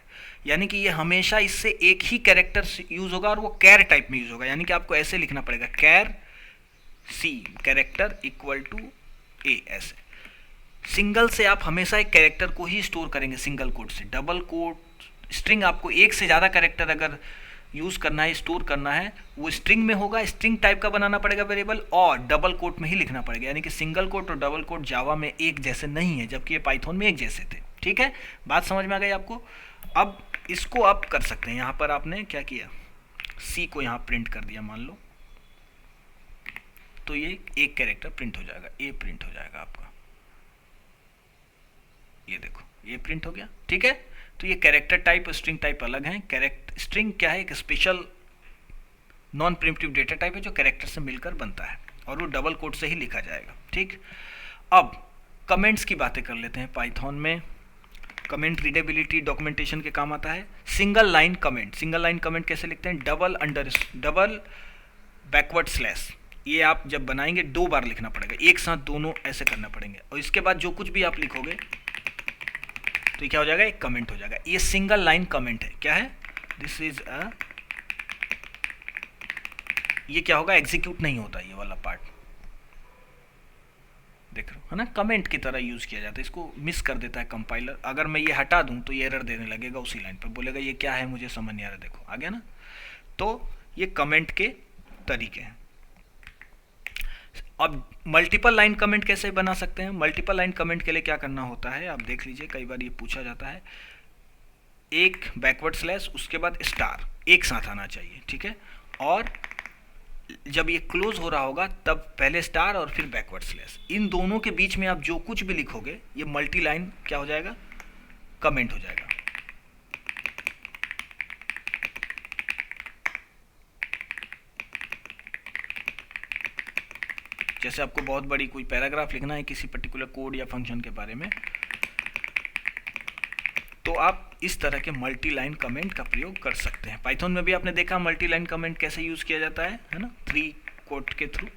यानी कि ये हमेशा इससे एक ही कैरेक्टर यूज होगा और वो कैर टाइप में यूज होगा, यानी कि आपको ऐसे लिखना पड़ेगा कैर सी कैरेक्टर इक्वल टू ए, ऐसे। सिंगल से आप हमेशा एक कैरेक्टर को ही स्टोर करेंगे सिंगल कोट से। डबल कोट स्ट्रिंग आपको एक से ज़्यादा कैरेक्टर अगर यूज़ करना है, स्टोर करना है, वो स्ट्रिंग में होगा, स्ट्रिंग टाइप का बनाना पड़ेगा वेरिएबल, और डबल कोट में ही लिखना पड़ेगा। यानी कि सिंगल कोट और डबल कोट जावा में एक जैसे नहीं है, जबकि ये पाइथन में एक जैसे थे। ठीक है, बात समझ में आ गई आपको। अब इसको आप कर सकते हैं, यहाँ पर आपने क्या किया, सी को यहाँ प्रिंट कर दिया मान लो, तो ये एक कैरेक्टर प्रिंट हो जाएगा, ए प्रिंट हो जाएगा आपका, ये देखो ये प्रिंट हो गया। ठीक है, तो ये कैरेक्टर टाइप और स्ट्रिंग टाइप अलग हैं। स्ट्रिंग क्या है, एक special non primitive data type है जो कैरेक्टर से मिलकर बनता है, और वो डबल कोट से ही लिखा जाएगा। ठीक, अब कमेंट्स की बातें कर लेते हैं। पाइथन में कमेंट रीडेबिलिटी डॉक्यूमेंटेशन के काम आता है। Single line comment, single line comment कैसे लिखते हैं, डबल बैकवर्ड स्लैश, ये आप जब बनाएंगे 2 बार लिखना पड़ेगा, एक साथ दोनों ऐसे करना पड़ेंगे, और इसके बाद जो कुछ भी आप लिखोगे तो क्या हो जाएगा, एक कमेंट हो जाएगा। ये सिंगल लाइन कमेंट है। क्या है, दिस इज अ, ये क्या होगा, एग्जीक्यूट नहीं होता ये वाला पार्ट, देख रहे हो है ना, कमेंट की तरह यूज किया जाता है। इसको मिस कर देता है कंपाइलर। अगर मैं ये हटा दूं तो ये एरर देने लगेगा उसी लाइन पर, बोलेगा ये क्या है मुझे समझ नहीं आ रहा। देखो आ गया ना, तो ये कमेंट के तरीके हैं। अब मल्टीपल लाइन कमेंट कैसे बना सकते हैं। मल्टीपल लाइन कमेंट के लिए क्या करना होता है, आप देख लीजिए, कई बार ये पूछा जाता है, एक बैकवर्ड स्लैश उसके बाद स्टार एक साथ आना चाहिए। ठीक है, और जब ये क्लोज हो रहा होगा तब पहले स्टार और फिर बैकवर्ड स्लैश, इन दोनों के बीच में आप जो कुछ भी लिखोगे ये मल्टी लाइन क्या हो जाएगा, कमेंट हो जाएगा। जैसे आपको बहुत बड़ी कोई पैराग्राफ लिखना है किसी पर्टिकुलर कोड या फंक्शन के बारे में, तो आप इस तरह के मल्टी लाइन कमेंट का प्रयोग कर सकते हैं। पाइथन में भी आपने देखा मल्टी लाइन कमेंट कैसे यूज़ किया जाता है ना, 3 कोट के थ्रू।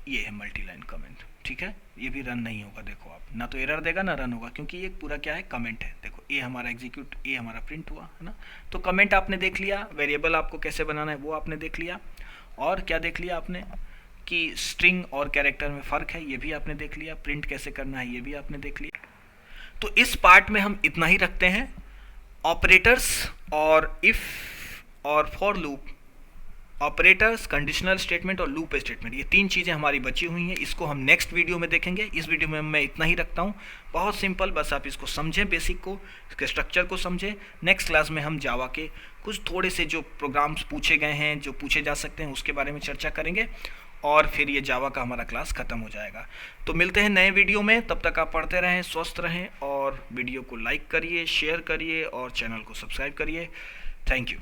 ये है मल्टी लाइन कमेंट। ठीक है, ये भी रन नहीं होगा, देखो आप, ना तो एरर देगा ना रन होगा, क्योंकि ये पूरा क्या है, कमेंट है। देखो ए हमारा एग्जीक्यूट, ए हमारा प्रिंट हुआ है ना। तो कमेंट आपने देख लिया, वेरिएबल आपको कैसे बनाना है वो आपने देख लिया, और क्या देख लिया आपने कि स्ट्रिंग और कैरेक्टर में फ़र्क है ये भी आपने देख लिया, प्रिंट कैसे करना है ये भी आपने देख लिया। तो इस पार्ट में हम इतना ही रखते हैं। ऑपरेटर्स और इफ़ और for loop, operators, conditional statement और लूप स्टेटमेंट, ये 3 चीज़ें हमारी बची हुई हैं। इसको हम नेक्स्ट वीडियो में देखेंगे। इस वीडियो में मैं इतना ही रखता हूँ, बहुत सिंपल, बस आप इसको समझें, बेसिक को, इसके स्ट्रक्चर को समझें। नेक्स्ट क्लास में हम जावा के कुछ थोड़े से जो प्रोग्राम्स पूछे गए हैं, जो पूछे जा सकते हैं, उसके बारे में चर्चा करेंगे, और फिर ये जावा का हमारा क्लास ख़त्म हो जाएगा। तो मिलते हैं नए वीडियो में, तब तक आप पढ़ते रहें, स्वस्थ रहें, और वीडियो को लाइक करिए, शेयर करिए और चैनल को सब्सक्राइब करिए। Thank you.